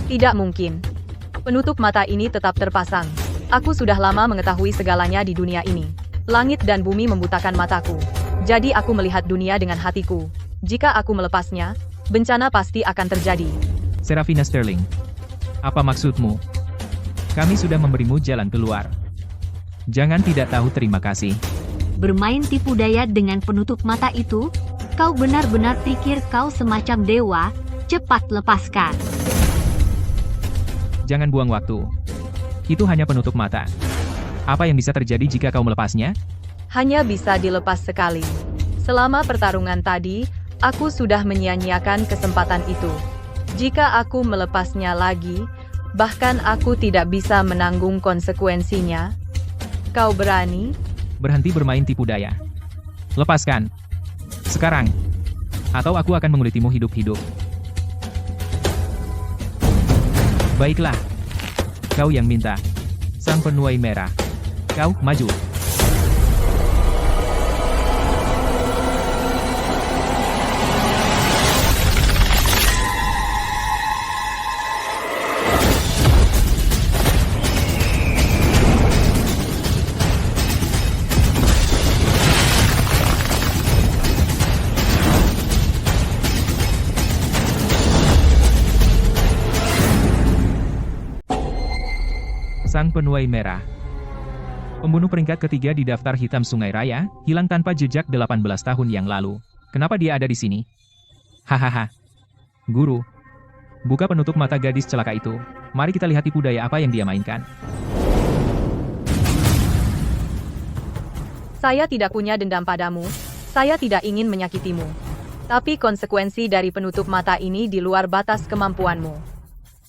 Tidak mungkin. Penutup mata ini tetap terpasang. Aku sudah lama mengetahui segalanya di dunia ini. Langit dan bumi membutakan mataku. Jadi aku melihat dunia dengan hatiku. Jika aku melepasnya, bencana pasti akan terjadi. Seraphina Sterling, apa maksudmu? Kami sudah memberimu jalan keluar. Jangan tidak tahu terima kasih. Bermain tipu daya dengan penutup mata itu? Kau benar-benar pikir kau semacam dewa? Cepat lepaskan. Jangan buang waktu. Itu hanya penutup mata. Apa yang bisa terjadi jika kau melepasnya? Hanya bisa dilepas sekali. Selama pertarungan tadi, aku sudah menyia-nyiakan kesempatan itu. Jika aku melepasnya lagi, bahkan aku tidak bisa menanggung konsekuensinya. Kau berani? Berhenti bermain tipu daya. Lepaskan. Sekarang. Atau aku akan mengulitimu hidup-hidup. Baiklah. Kau yang minta. Sang penuai merah. Kau, maju. Sang penuai merah. Pembunuh peringkat ketiga di daftar hitam Sungai Raya, hilang tanpa jejak 18 tahun yang lalu. Kenapa dia ada di sini? Hahaha. Guru. Buka penutup mata gadis celaka itu. Mari kita lihat tipu daya apa yang dia mainkan. Saya tidak punya dendam padamu. Saya tidak ingin menyakitimu. Tapi konsekuensi dari penutup mata ini di luar batas kemampuanmu.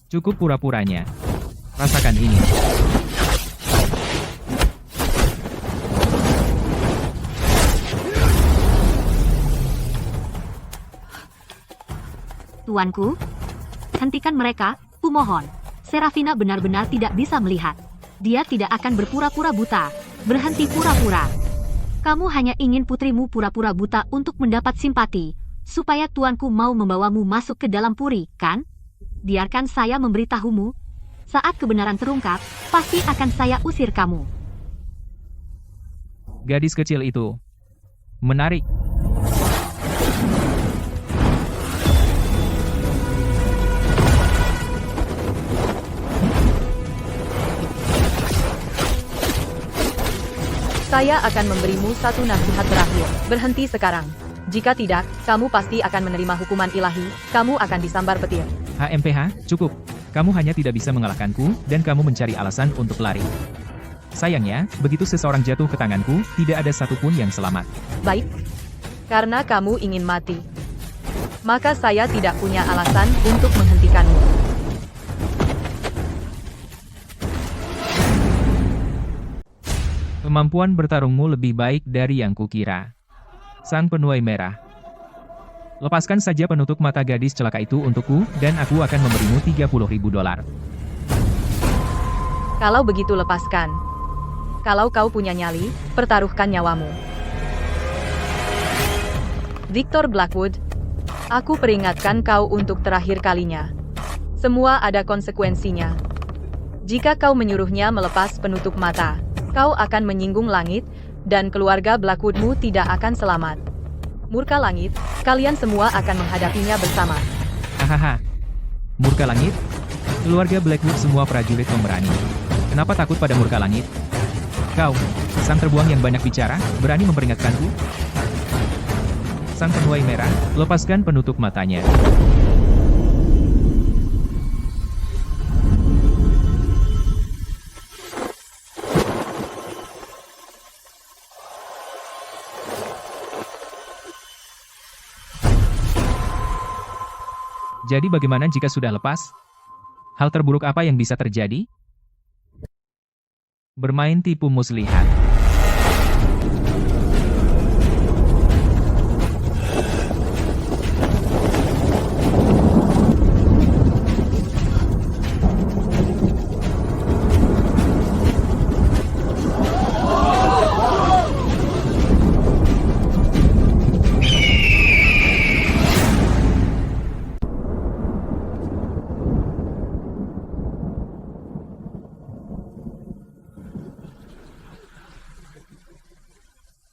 Cukup pura-puranya. Rasakan ini. Tuanku, hentikan mereka, kumohon. Seraphina benar-benar tidak bisa melihat. Dia tidak akan berpura-pura buta. Berhenti pura-pura. Kamu hanya ingin putrimu pura-pura buta untuk mendapat simpati, supaya tuanku mau membawamu masuk ke dalam puri, kan? Biarkan saya memberitahumu. Saat kebenaran terungkap, pasti akan saya usir kamu. Gadis kecil itu. Menarik. Saya akan memberimu satu nasihat terakhir. Berhenti sekarang. Jika tidak, kamu pasti akan menerima hukuman ilahi. Kamu akan disambar petir. HMPH, cukup. Kamu hanya tidak bisa mengalahkanku, dan kamu mencari alasan untuk lari. Sayangnya, begitu seseorang jatuh ke tanganku, tidak ada satupun yang selamat. Baik. Karena kamu ingin mati. Maka saya tidak punya alasan untuk menghentikanmu. Kemampuan bertarungmu lebih baik dari yang kukira. Sang penuai merah. Lepaskan saja penutup mata gadis celaka itu untukku, dan aku akan memberimu $30.000. Kalau begitu lepaskan. Kalau kau punya nyali, pertaruhkan nyawamu. Victor Blackwood, aku peringatkan kau untuk terakhir kalinya. Semua ada konsekuensinya. Jika kau menyuruhnya melepas penutup mata, kau akan menyinggung langit, dan keluarga Blackwoodmu tidak akan selamat. Murka langit, kalian semua akan menghadapinya bersama. Hahaha. Murka langit? Keluarga Blackwood semua prajurit pemberani. Kenapa takut pada murka langit? Kau, sang terbuang yang banyak bicara, berani memperingatkanku? Sang penuai merah, lepaskan penutup matanya. Jadi bagaimana jika sudah lepas? Hal terburuk apa yang bisa terjadi? Bermain tipu muslihat.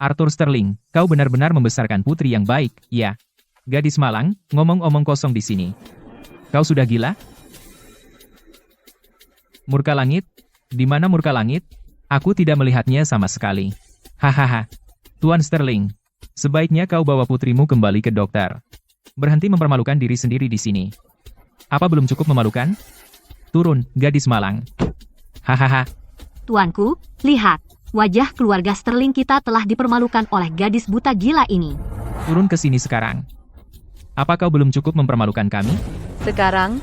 Arthur Sterling, kau benar-benar membesarkan putri yang baik, ya. Gadis malang, ngomong-omong kosong di sini. Kau sudah gila? Murka langit? Di mana murka langit? Aku tidak melihatnya sama sekali. Hahaha. Tuan Sterling, sebaiknya kau bawa putrimu kembali ke dokter. Berhenti mempermalukan diri sendiri di sini. Apa belum cukup memalukan? Turun, gadis malang. Hahaha. Tuanku, lihat. Wajah keluarga Sterling kita telah dipermalukan oleh gadis buta gila ini. Turun ke sini sekarang. Apa kau belum cukup mempermalukan kami? Sekarang,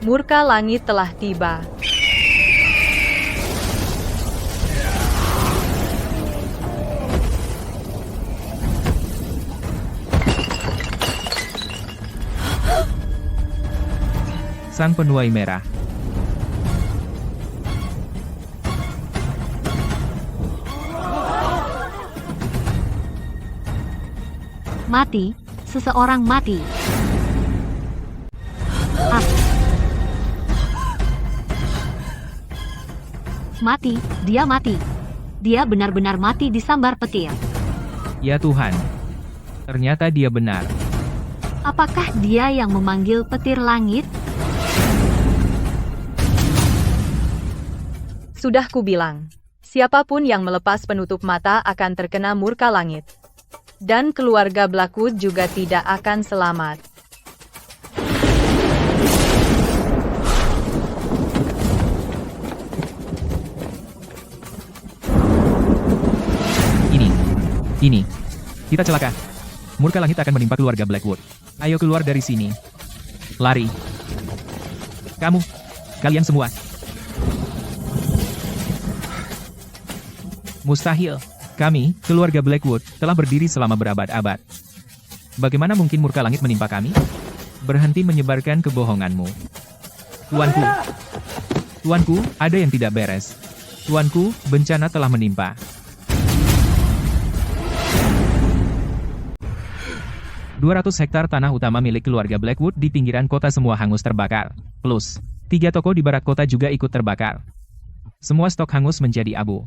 murka langit telah tiba. Sang penuai merah. Mati, seseorang mati. Mati, dia mati. Dia benar-benar mati disambar petir. Ya Tuhan. Ternyata dia benar. Apakah dia yang memanggil petir langit? Sudah kubilang, siapapun yang melepas penutup mata akan terkena murka langit. Dan keluarga Blackwood juga tidak akan selamat. Ini. Kita celaka. Murka langit akan menimpa keluarga Blackwood. Ayo keluar dari sini. Lari. Kalian semua. Mustahil. Kami, keluarga Blackwood, telah berdiri selama berabad-abad. Bagaimana mungkin murka langit menimpa kami? Berhenti menyebarkan kebohonganmu. Tuanku, ada yang tidak beres. Tuanku, bencana telah menimpa. ...200 hektar tanah utama milik keluarga Blackwood di pinggiran kota semua hangus terbakar. Plus, 3 toko di barat kota juga ikut terbakar. Semua stok hangus menjadi abu.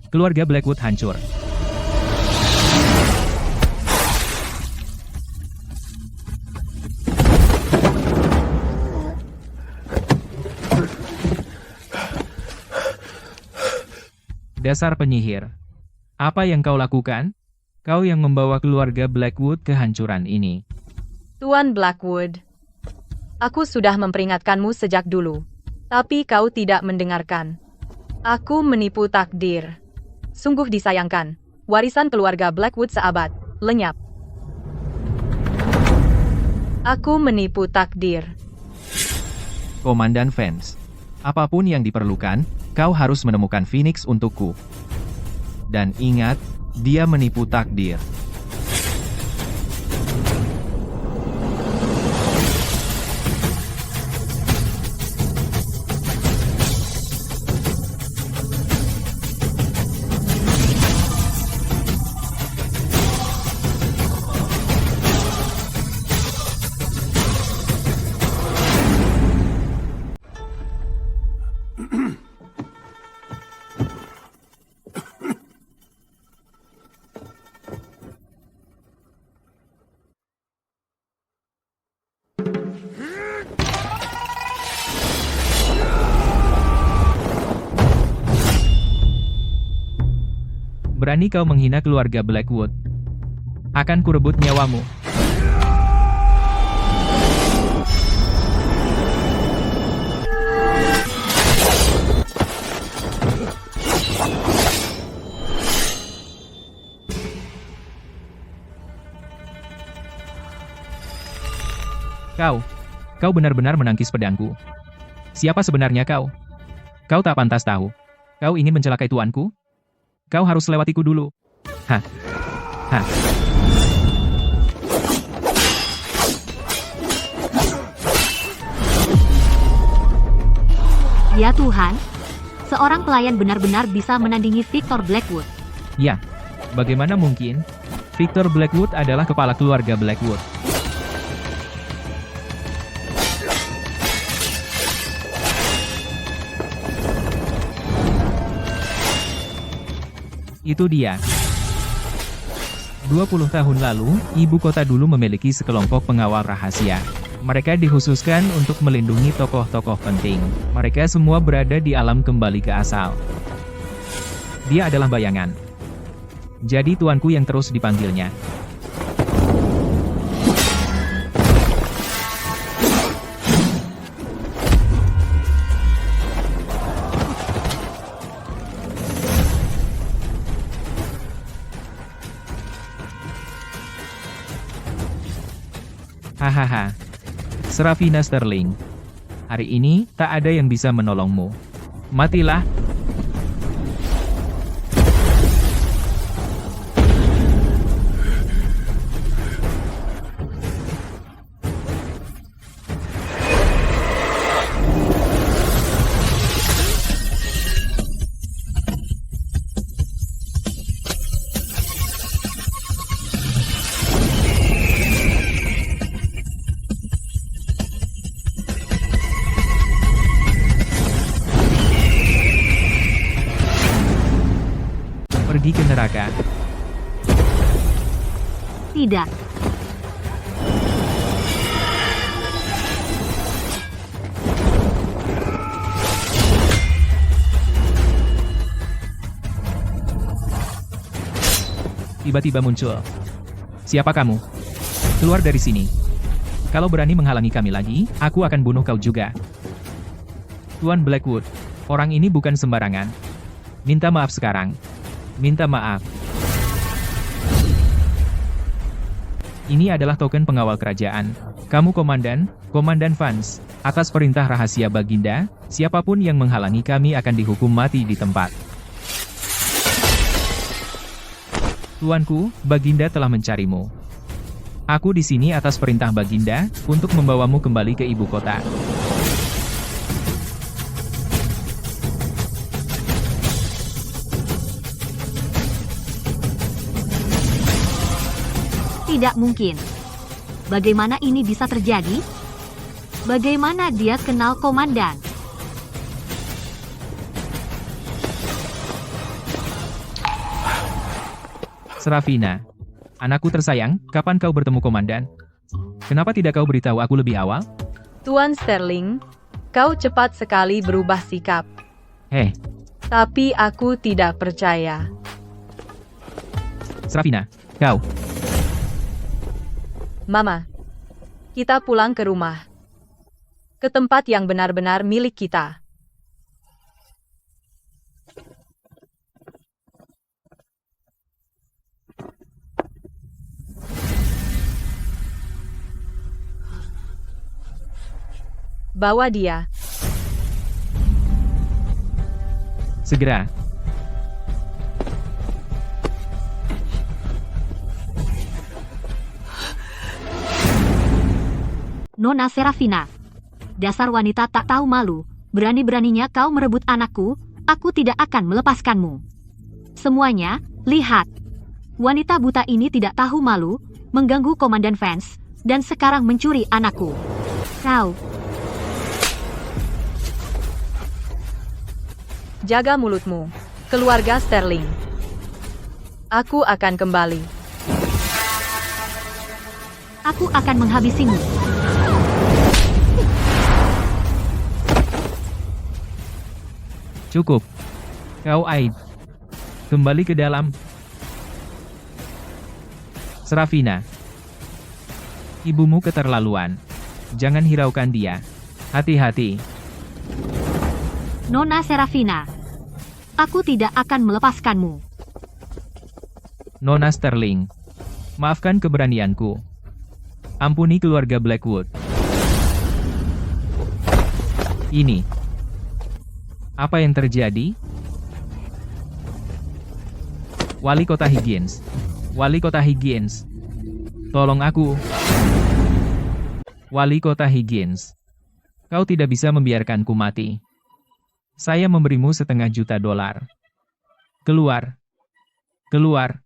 Keluarga Blackwood hancur. Dasar penyihir. Apa yang kau lakukan? Kau yang membawa keluarga Blackwood ke kehancuran ini. Tuan Blackwood, aku sudah memperingatkanmu sejak dulu. Tapi kau tidak mendengarkan. Aku menipu takdir. Sungguh disayangkan. Warisan keluarga Blackwood seabad, lenyap. Aku menipu takdir. Komandan Vance, apapun yang diperlukan, kau harus menemukan Phoenix untukku. Dan ingat, dia menipu takdir. Berani kau menghina keluarga Blackwood? Akan kurebut nyawamu. Kau benar-benar menangkis pedangku. Siapa sebenarnya kau? Kau tak pantas tahu. Kau ingin mencelakai tuanku? Kau harus lewatiku dulu. Hah. Ya Tuhan, seorang pelayan benar-benar bisa menandingi Victor Blackwood. Ya, bagaimana mungkin? Victor Blackwood adalah kepala keluarga Blackwood. Itu dia. 20 tahun lalu, ibu kota dulu memiliki sekelompok pengawal rahasia. Mereka dikhususkan untuk melindungi tokoh-tokoh penting. Mereka semua berada di alam kembali ke asal. Dia adalah bayangan. Jadi tuanku yang terus dipanggilnya. Hahaha. Serafina Sterling. Hari ini, tak ada yang bisa menolongmu. Matilah. Pergi ke neraka. Tidak. Tiba-tiba muncul. Siapa kamu? Keluar dari sini. Kalau berani menghalangi kami lagi, aku akan bunuh kau juga. Tuan Blackwood, orang ini bukan sembarangan. Minta maaf sekarang. Minta maaf. Ini adalah token pengawal kerajaan. Kamu komandan, Komandan Vance. Atas perintah rahasia Baginda, siapapun yang menghalangi kami akan dihukum mati di tempat. Tuanku, Baginda telah mencarimu. Aku di sini atas perintah Baginda, untuk membawamu kembali ke ibu kota. Tidak mungkin. Bagaimana ini bisa terjadi? Bagaimana dia kenal komandan? Serafina. Anakku tersayang, kapan kau bertemu komandan? Kenapa tidak kau beritahu aku lebih awal? Tuan Sterling, kau cepat sekali berubah sikap. Heh, Tapi aku tidak percaya. Serafina, kau. Mama, kita pulang ke rumah. Ke tempat yang benar-benar milik kita. Bawa dia. Segera. Nona Serafina. Dasar wanita tak tahu malu, berani-beraninya kau merebut anakku, aku tidak akan melepaskanmu. Semuanya, lihat. Wanita buta ini tidak tahu malu, mengganggu Komandan Vance, dan sekarang mencuri anakku. Kau. Jaga mulutmu, keluarga Sterling. Aku akan kembali. Aku akan menghabisimu. Cukup. Kau aib. Kembali ke dalam. Serafina. Ibumu keterlaluan. Jangan hiraukan dia. Hati-hati. Nona Serafina. Aku tidak akan melepaskanmu. Nona Sterling. Maafkan keberanianku. Ampuni keluarga Blackwood. Ini. Apa yang terjadi? Wali Kota Higgins. Wali Kota Higgins. Tolong aku. Wali Kota Higgins. Kau tidak bisa membiarkanku mati. Saya memberimu $500,000. Keluar. Keluar.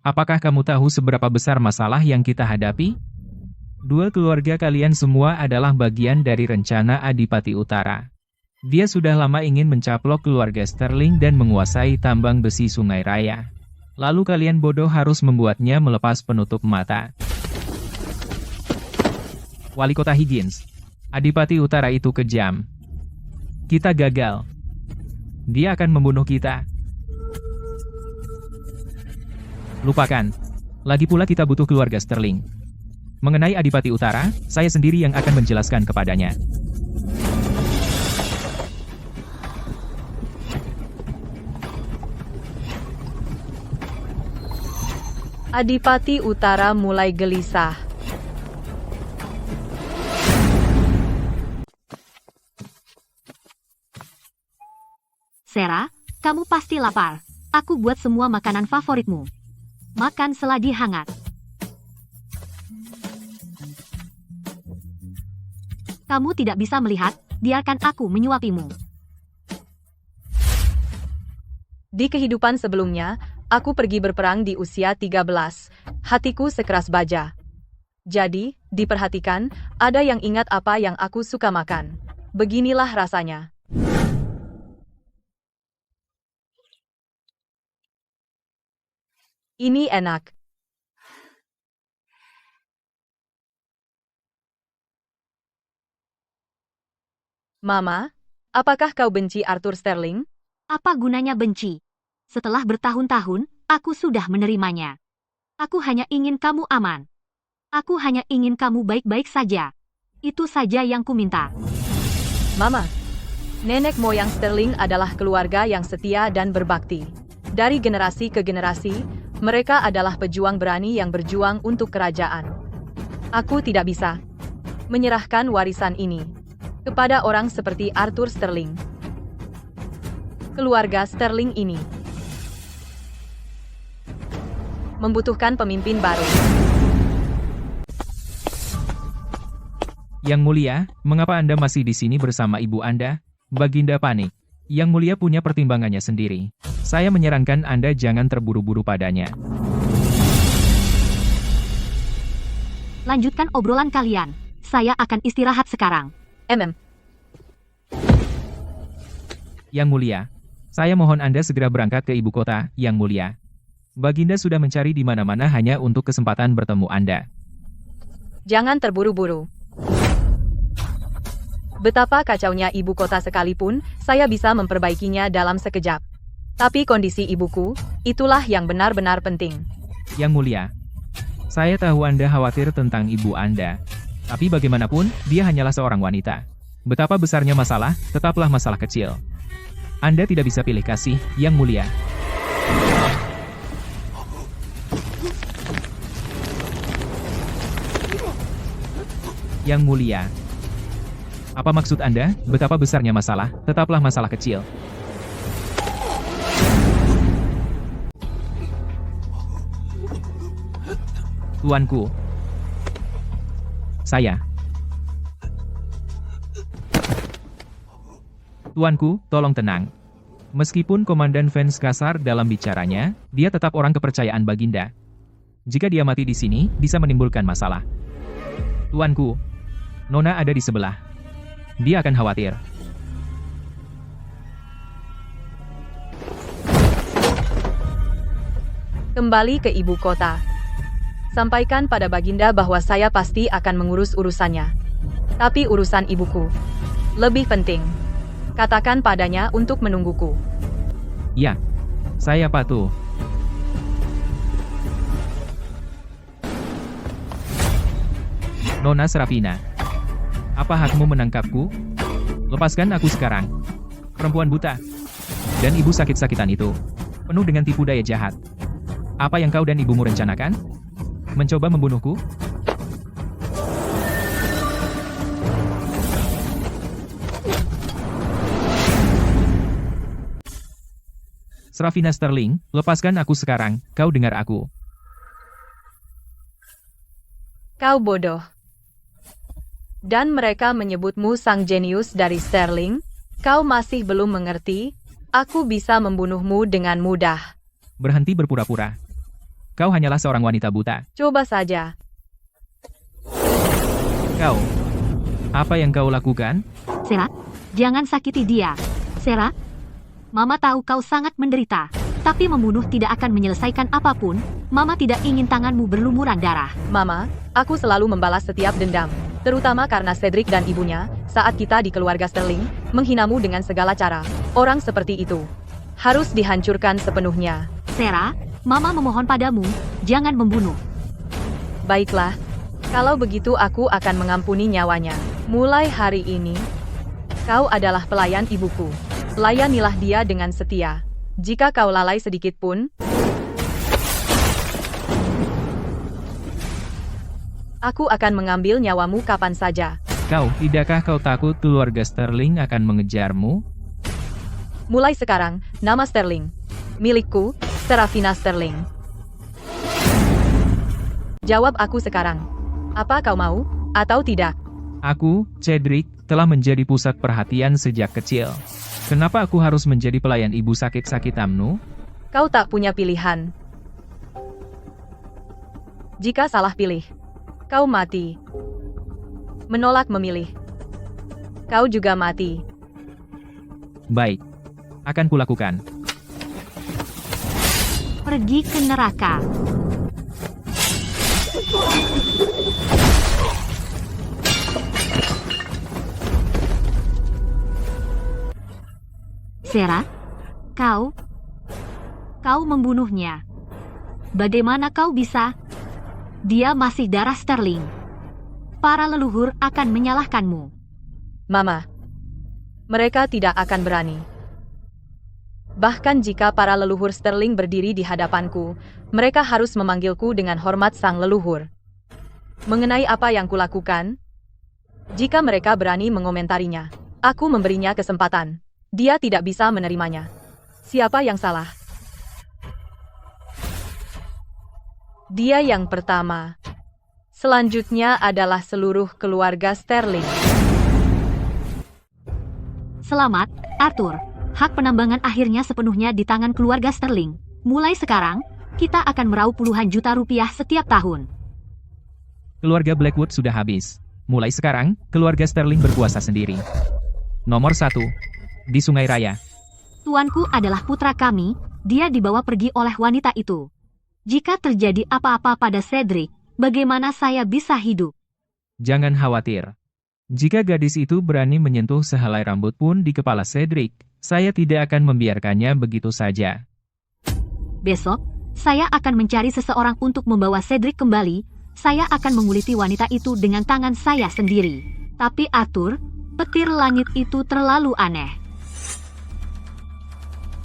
Apakah kamu tahu seberapa besar masalah yang kita hadapi? Dua keluarga kalian semua adalah bagian dari rencana Adipati Utara. Dia sudah lama ingin mencaplok keluarga Sterling dan menguasai tambang besi Sungai Raya. Lalu kalian bodoh harus membuatnya melepas penutup mata. Wali Kota Higgins. Adipati Utara itu kejam. Kita gagal. Dia akan membunuh kita. Lupakan. Lagi pula kita butuh keluarga Sterling. Mengenai Adipati Utara, saya sendiri yang akan menjelaskan kepadanya. Adipati Utara mulai gelisah. Sarah, kamu pasti lapar. Aku buat semua makanan favoritmu. Makan selagi hangat. Kamu tidak bisa melihat, biarkan aku menyuapimu. Di kehidupan sebelumnya, aku pergi berperang di usia 13. Hatiku sekeras baja. Jadi, diperhatikan, ada yang ingat apa yang aku suka makan. Beginilah rasanya. Ini enak. Mama, apakah kau benci Arthur Sterling? Apa gunanya benci? Setelah bertahun-tahun, aku sudah menerimanya. Aku hanya ingin kamu aman. Aku hanya ingin kamu baik-baik saja. Itu saja yang kuminta. Mama, nenek moyang Sterling adalah keluarga yang setia dan berbakti. Dari generasi ke generasi, mereka adalah pejuang berani yang berjuang untuk kerajaan. Aku tidak bisa menyerahkan warisan ini kepada orang seperti Arthur Sterling. Keluarga Sterling ini membutuhkan pemimpin baru. Yang Mulia, mengapa Anda masih di sini bersama ibu Anda? Baginda panik. Yang Mulia punya pertimbangannya sendiri. Saya menyarankan Anda jangan terburu-buru padanya. Lanjutkan obrolan kalian. Saya akan istirahat sekarang. Yang Mulia, saya mohon Anda segera berangkat ke ibu kota, Yang Mulia. Baginda sudah mencari di mana-mana hanya untuk kesempatan bertemu Anda. Jangan terburu-buru. Betapa kacaunya ibu kota sekalipun, saya bisa memperbaikinya dalam sekejap. Tapi kondisi ibuku, itulah yang benar-benar penting. Yang Mulia, saya tahu Anda khawatir tentang ibu Anda. Tapi bagaimanapun, dia hanyalah seorang wanita. Betapa besarnya masalah, tetaplah masalah kecil. Anda tidak bisa pilih kasih, Yang Mulia. Yang Mulia. Apa maksud Anda? Betapa besarnya masalah, tetaplah masalah kecil. Tuanku. Saya. Tuanku, tolong tenang. Meskipun Komandan Vance kasar dalam bicaranya, dia tetap orang kepercayaan Baginda. Jika dia mati di sini, bisa menimbulkan masalah. Tuanku, Nona ada di sebelah. Dia akan khawatir. Kembali ke ibu kota. Sampaikan pada Baginda bahwa saya pasti akan mengurus urusannya. Tapi urusan ibuku lebih penting. Katakan padanya untuk menungguku. Ya, saya patuh. Nona Serafina. Apa hakmu menangkapku? Lepaskan aku sekarang. Perempuan buta. Dan ibu sakit-sakitan itu. Penuh dengan tipu daya jahat. Apa yang kau dan ibumu rencanakan? Mencoba membunuhku? Serafina Sterling, lepaskan aku sekarang, kau dengar aku. Kau bodoh. Dan mereka menyebutmu sang jenius dari Sterling? Kau masih belum mengerti? Aku bisa membunuhmu dengan mudah. Berhenti berpura-pura. Kau hanyalah seorang wanita buta. Coba saja. Kau. Apa yang kau lakukan? Sarah, jangan sakiti dia. Sarah, Mama tahu kau sangat menderita. Tapi membunuh tidak akan menyelesaikan apapun. Mama tidak ingin tanganmu berlumuran darah. Mama, aku selalu membalas setiap dendam. Terutama karena Cedric dan ibunya, saat kita di keluarga Sterling, menghinamu dengan segala cara. Orang seperti itu harus dihancurkan sepenuhnya. Sarah, Mama memohon padamu, jangan membunuh. Baiklah, kalau begitu aku akan mengampuni nyawanya. Mulai hari ini, kau adalah pelayan ibuku. Layanilah dia dengan setia. Jika kau lalai sedikit pun, aku akan mengambil nyawamu kapan saja. Tidakkah kau takut keluarga Sterling akan mengejarmu? Mulai sekarang, nama Sterling milikku, Serafina Sterling. Jawab aku sekarang. Apa kau mau, atau tidak? Aku, Cedric, telah menjadi pusat perhatian sejak kecil. Kenapa aku harus menjadi pelayan ibu sakit-sakitamnu? Kau tak punya pilihan. Jika salah pilih, kau mati. Menolak memilih, kau juga mati. Baik, akan kulakukan. Pergi ke neraka. Sarah, kau membunuhnya. Bagaimana kau bisa? Dia masih darah Sterling. Para leluhur akan menyalahkanmu. Mama, mereka tidak akan berani. Bahkan jika para leluhur Sterling berdiri di hadapanku, mereka harus memanggilku dengan hormat sang leluhur. Mengenai apa yang kulakukan, jika mereka berani mengomentarinya, aku memberinya kesempatan. Dia tidak bisa menerimanya. Siapa yang salah? Dia yang pertama. Selanjutnya adalah seluruh keluarga Sterling. Selamat, Arthur. Hak penambangan akhirnya sepenuhnya di tangan keluarga Sterling. Mulai sekarang, kita akan meraup puluhan juta rupiah setiap tahun. Keluarga Blackwood sudah habis. Mulai sekarang, keluarga Sterling berkuasa sendiri. Nomor 1. Di Sungai Raya. Tuanku adalah putra kami, dia dibawa pergi oleh wanita itu. Jika terjadi apa-apa pada Cedric, bagaimana saya bisa hidup? Jangan khawatir. Jika gadis itu berani menyentuh sehelai rambut pun di kepala Cedric, saya tidak akan membiarkannya begitu saja. Besok, saya akan mencari seseorang untuk membawa Cedric kembali. Saya akan menguliti wanita itu dengan tangan saya sendiri. Tapi Arthur, petir langit itu terlalu aneh.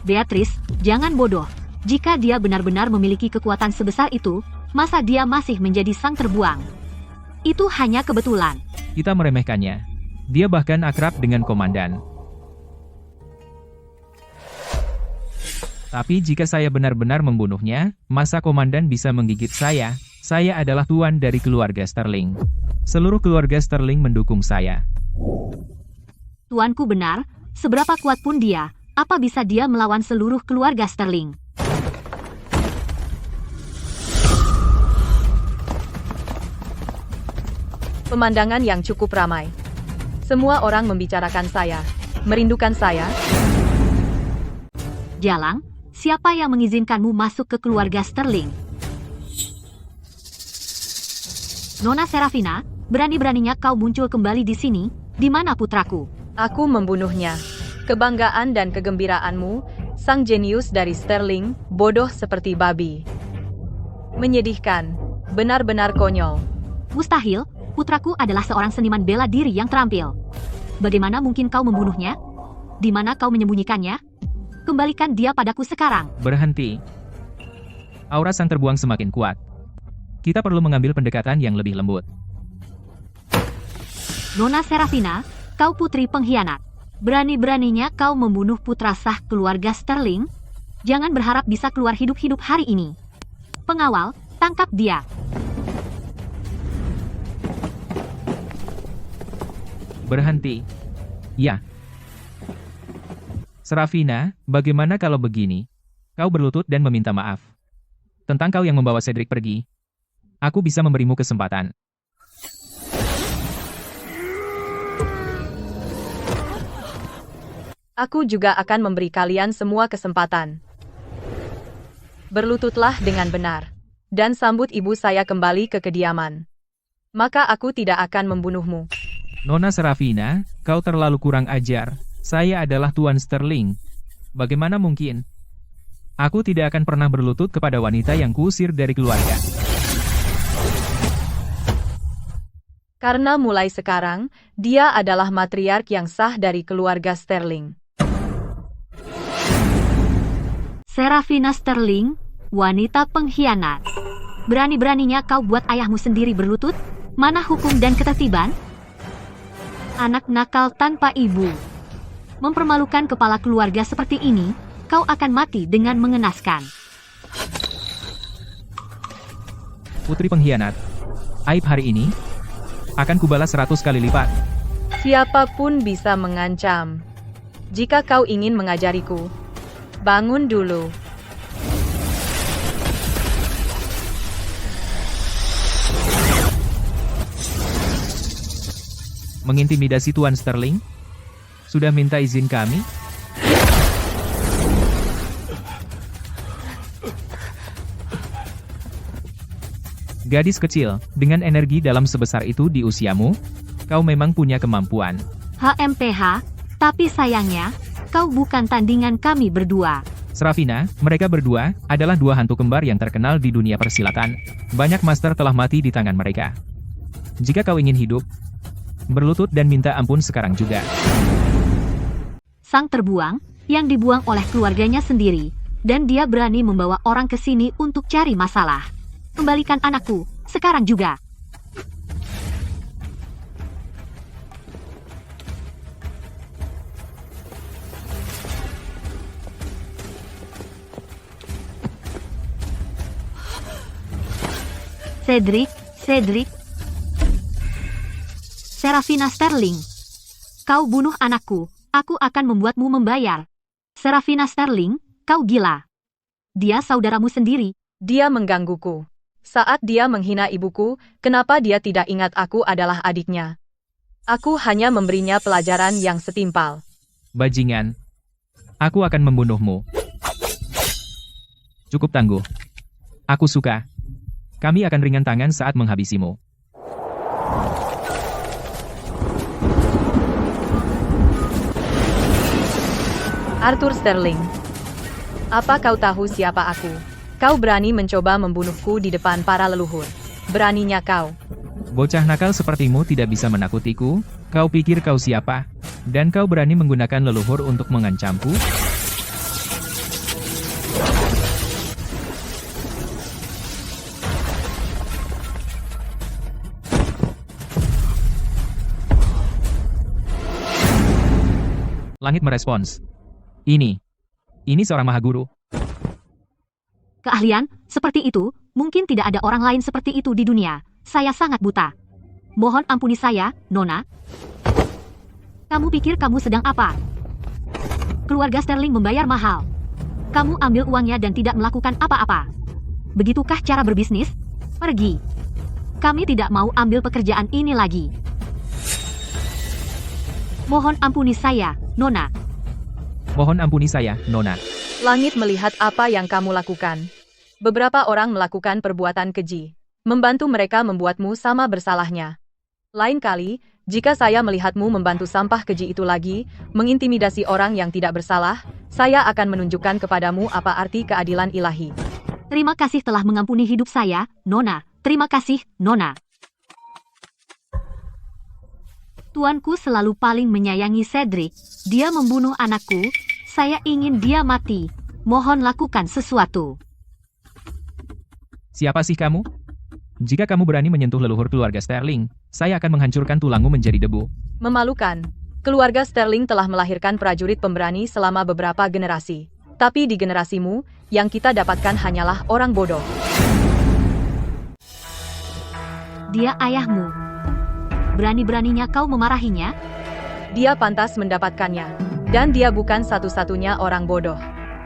Beatrice, jangan bodoh. Jika dia benar-benar memiliki kekuatan sebesar itu, masa dia masih menjadi sang terbuang? Itu hanya kebetulan. Kita meremehkannya. Dia bahkan akrab dengan komandan. Tapi jika saya benar-benar membunuhnya, masa komandan bisa menggigit saya? Saya adalah tuan dari keluarga Sterling. Seluruh keluarga Sterling mendukung saya. Tuanku benar, seberapa kuat pun dia, apa bisa dia melawan seluruh keluarga Sterling? Pemandangan yang cukup ramai. Semua orang membicarakan saya, merindukan saya. Jalang, siapa yang mengizinkanmu masuk ke keluarga Sterling? Nona Serafina, berani-beraninya kau muncul kembali di sini. Di mana putraku? Aku membunuhnya. Kebanggaan dan kegembiraanmu, sang jenius dari Sterling, bodoh seperti babi. Menyedihkan, benar-benar konyol. Mustahil, putraku adalah seorang seniman bela diri yang terampil. Bagaimana mungkin kau membunuhnya? Di mana kau menyembunyikannya? Kembalikan dia padaku sekarang. Berhenti. Aura sang terbuang semakin kuat. Kita perlu mengambil pendekatan yang lebih lembut. Nona Serafina, kau putri pengkhianat. Berani-beraninya kau membunuh putra sah keluarga Sterling? Jangan berharap bisa keluar hidup-hidup hari ini. Pengawal, tangkap dia. Berhenti. Ya. Serafina, bagaimana kalau begini? Kau berlutut dan meminta maaf. Tentang kau yang membawa Cedric pergi. Aku bisa memberimu kesempatan. Aku juga akan memberi kalian semua kesempatan. Berlututlah dengan benar. Dan sambut ibu saya kembali ke kediaman. Maka aku tidak akan membunuhmu. Nona Serafina, kau terlalu kurang ajar. Saya adalah Tuan Sterling. Bagaimana mungkin? Aku tidak akan pernah berlutut kepada wanita yang kuusir dari keluarga. Karena mulai sekarang, dia adalah matriark yang sah dari keluarga Sterling. Serafina Sterling, wanita pengkhianat. Berani-beraninya kau buat ayahmu sendiri berlutut? Mana hukum dan ketertiban? Anak nakal tanpa ibu. Mempermalukan kepala keluarga seperti ini, kau akan mati dengan mengenaskan. Putri pengkhianat. Aib hari ini akan kubalas 100 kali lipat. Siapapun bisa mengancam. Jika kau ingin mengajariku, bangun dulu. Mengintimidasi Tuan Sterling? Sudah minta izin kami? Gadis kecil, dengan energi dalam sebesar itu di usiamu, kau memang punya kemampuan. HMPH, tapi sayangnya, kau bukan tandingan kami berdua. Serafina, mereka berdua adalah dua hantu kembar yang terkenal di dunia persilatan. Banyak master telah mati di tangan mereka. Jika kau ingin hidup, berlutut dan minta ampun sekarang juga. Sang terbuang, yang dibuang oleh keluarganya sendiri, dan dia berani membawa orang ke sini untuk cari masalah. Kembalikan anakku, sekarang juga. Cedric. Serafina Sterling. Kau bunuh anakku, aku akan membuatmu membayar. Serafina Sterling, kau gila. Dia saudaramu sendiri. Dia menggangguku. Saat dia menghina ibuku, kenapa dia tidak ingat aku adalah adiknya? Aku hanya memberinya pelajaran yang setimpal. Bajingan. Aku akan membunuhmu. Cukup tangguh. Aku suka. Kami akan ringan tangan saat menghabisimu. Arthur Sterling. Apa kau tahu siapa aku? Kau berani mencoba membunuhku di depan para leluhur. Beraninya kau. Bocah nakal sepertimu tidak bisa menakutiku. Kau pikir kau siapa? Dan kau berani menggunakan leluhur untuk mengancamku? Langit merespons. Ini seorang mahaguru. Keahlian, seperti itu, mungkin tidak ada orang lain seperti itu di dunia. Saya sangat buta. Mohon ampuni saya, Nona. Kamu pikir kamu sedang apa? Keluarga Sterling membayar mahal. Kamu ambil uangnya dan tidak melakukan apa-apa. Begitukah cara berbisnis? Pergi. Kami tidak mau ambil pekerjaan ini lagi. Mohon ampuni saya, Nona. Mohon ampuni saya, Nona. Langit melihat apa yang kamu lakukan. Beberapa orang melakukan perbuatan keji. Membantu mereka membuatmu sama bersalahnya. Lain kali, jika saya melihatmu membantu sampah keji itu lagi, mengintimidasi orang yang tidak bersalah, saya akan menunjukkan kepadamu apa arti keadilan ilahi. Terima kasih telah mengampuni hidup saya, Nona. Terima kasih, Nona. Tuanku selalu paling menyayangi Cedric. Dia membunuh anakku. Saya ingin dia mati. Mohon lakukan sesuatu. Siapa sih kamu? Jika kamu berani menyentuh leluhur keluarga Sterling, saya akan menghancurkan tulangmu menjadi debu. Memalukan. Keluarga Sterling telah melahirkan prajurit pemberani selama beberapa generasi. Tapi di generasimu, yang kita dapatkan hanyalah orang bodoh. Dia ayahmu. Berani-beraninya kau memarahinya? Dia pantas mendapatkannya. Dan dia bukan satu-satunya orang bodoh.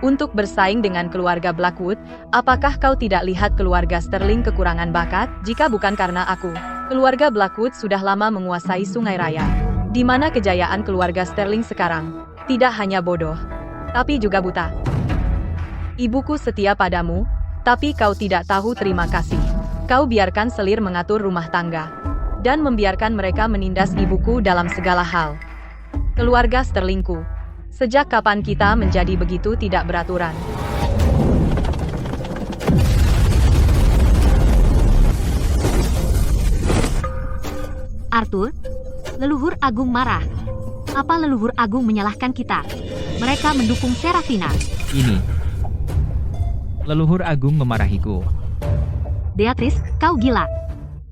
Untuk bersaing dengan keluarga Blackwood, apakah kau tidak lihat keluarga Sterling kekurangan bakat? Jika bukan karena aku, keluarga Blackwood sudah lama menguasai Sungai Raya. Di mana kejayaan keluarga Sterling sekarang? Tidak hanya bodoh, tapi juga buta. Ibuku setia padamu, tapi kau tidak tahu terima kasih. Kau biarkan selir mengatur rumah tangga, dan membiarkan mereka menindas ibuku dalam segala hal. Keluarga Sterlingku, sejak kapan kita menjadi begitu tidak beraturan? Arthur, leluhur agung marah. Apa leluhur agung menyalahkan kita? Mereka mendukung Serafina. Ini. Leluhur agung memarahiku. Beatrice, kau gila.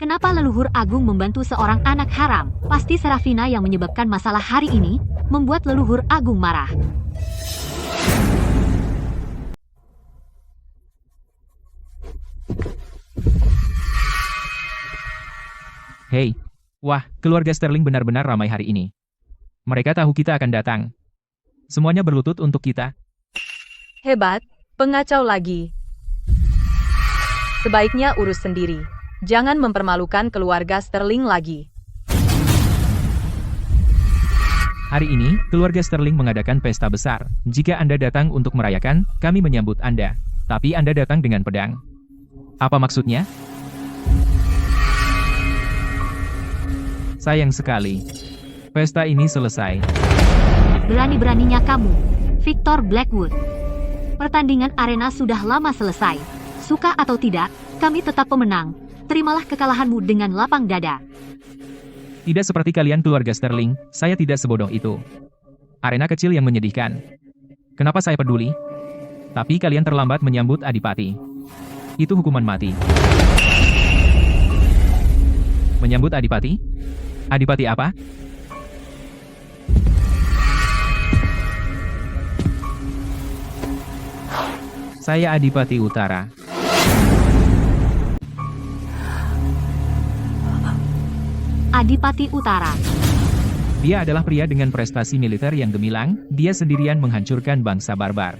Kenapa leluhur agung membantu seorang anak haram? Pasti Serafina yang menyebabkan masalah hari ini, membuat leluhur agung marah. Hei. Wah, keluarga Sterling benar-benar ramai hari ini. Mereka tahu kita akan datang. Semuanya berlutut untuk kita. Hebat, pengacau lagi. Sebaiknya urus sendiri. Jangan mempermalukan keluarga Sterling lagi. Hari ini, keluarga Sterling mengadakan pesta besar. Jika Anda datang untuk merayakan, kami menyambut Anda. Tapi Anda datang dengan pedang. Apa maksudnya? Sayang sekali. Pesta ini selesai. Berani-beraninya kamu, Victor Blackwood. Pertandingan arena sudah lama selesai. Suka atau tidak, kami tetap pemenang. Terimalah kekalahanmu dengan lapang dada. Tidak seperti kalian keluarga Sterling, saya tidak sebodoh itu. Arena kecil yang menyedihkan. Kenapa saya peduli? Tapi kalian terlambat menyambut Adipati. Itu hukuman mati. Menyambut Adipati? Adipati apa? Saya Adipati Utara. Adipati Utara. Dia adalah pria dengan prestasi militer yang gemilang, dia sendirian menghancurkan bangsa barbar.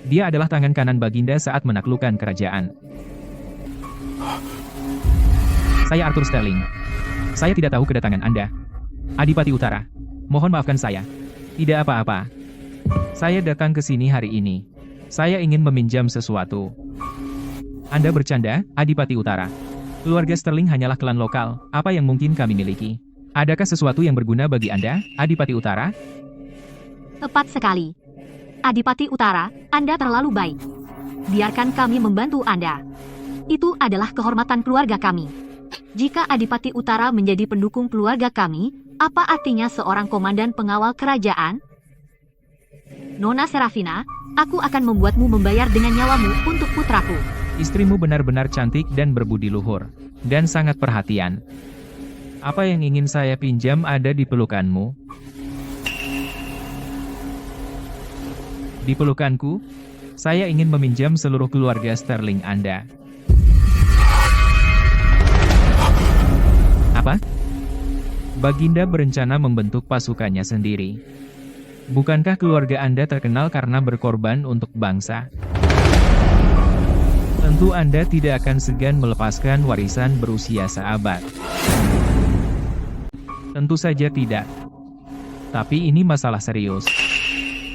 Dia adalah tangan kanan Baginda saat menaklukkan kerajaan. Saya Arthur Sterling. Saya tidak tahu kedatangan Anda. Adipati Utara. Mohon maafkan saya. Tidak apa-apa. Saya datang ke sini hari ini. Saya ingin meminjam sesuatu. Anda bercanda, Adipati Utara. Keluarga Sterling hanyalah klan lokal, apa yang mungkin kami miliki? Adakah sesuatu yang berguna bagi Anda, Adipati Utara? Tepat sekali. Adipati Utara, Anda terlalu baik. Biarkan kami membantu Anda. Itu adalah kehormatan keluarga kami. Jika Adipati Utara menjadi pendukung keluarga kami, apa artinya seorang komandan pengawal kerajaan? Nona Serafina, aku akan membuatmu membayar dengan nyawamu untuk putraku. Istrimu benar-benar cantik dan berbudi luhur, dan sangat perhatian. Apa yang ingin saya pinjam ada di pelukanmu? Di pelukanku, saya ingin meminjam seluruh keluarga Sterling Anda. Apa? Baginda berencana membentuk pasukannya sendiri. Bukankah keluarga Anda terkenal karena berkorban untuk bangsa? Tentu Anda tidak akan segan melepaskan warisan berusia seabad. Tentu saja tidak. Tapi ini masalah serius.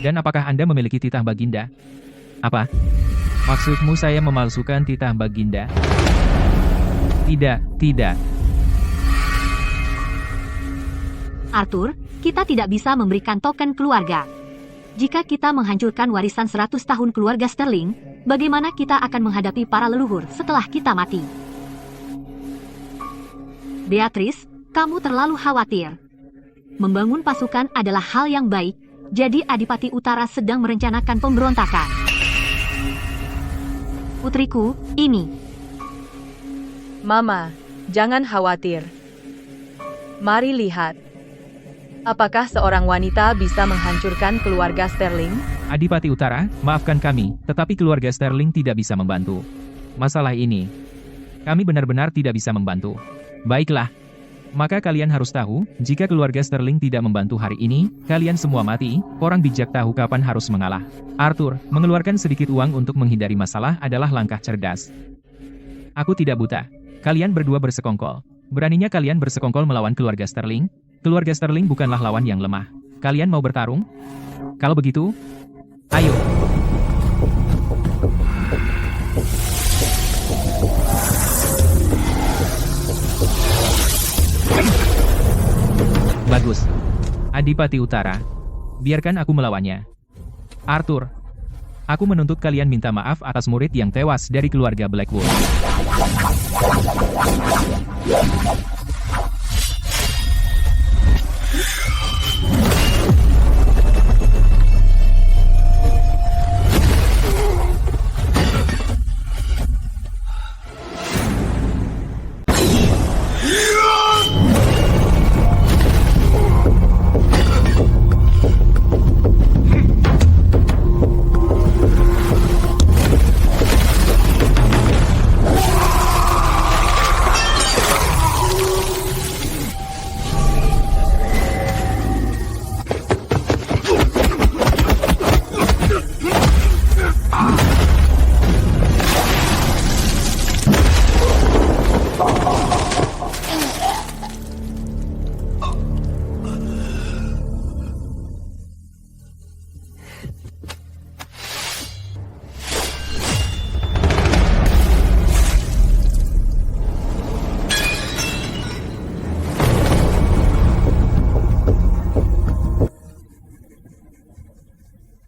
Dan apakah Anda memiliki titah Baginda? Apa? Maksudmu saya memalsukan titah Baginda? Tidak, tidak. Arthur, kita tidak bisa memberikan token keluarga. Jika kita menghancurkan warisan 100 tahun keluarga Sterling, bagaimana kita akan menghadapi para leluhur setelah kita mati? Beatrice, kamu terlalu khawatir. Membangun pasukan adalah hal yang baik, jadi Adipati Utara sedang merencanakan pemberontakan. Putriku, ini. Mama, jangan khawatir. Mari lihat. Apakah seorang wanita bisa menghancurkan keluarga Sterling? Adipati Utara, maafkan kami, tetapi keluarga Sterling tidak bisa membantu. Masalah ini, kami benar-benar tidak bisa membantu. Baiklah. Maka kalian harus tahu, jika keluarga Sterling tidak membantu hari ini, kalian semua mati, orang bijak tahu kapan harus mengalah. Arthur, mengeluarkan sedikit uang untuk menghindari masalah adalah langkah cerdas. Aku tidak buta. Kalian berdua bersekongkol. Beraninya kalian bersekongkol melawan keluarga Sterling? Keluarga Sterling bukanlah lawan yang lemah. Kalian mau bertarung? Kalau begitu, ayo. Bagus. Adipati Utara. Biarkan aku melawannya. Arthur. Aku menuntut kalian minta maaf atas murid yang tewas dari keluarga Blackwood.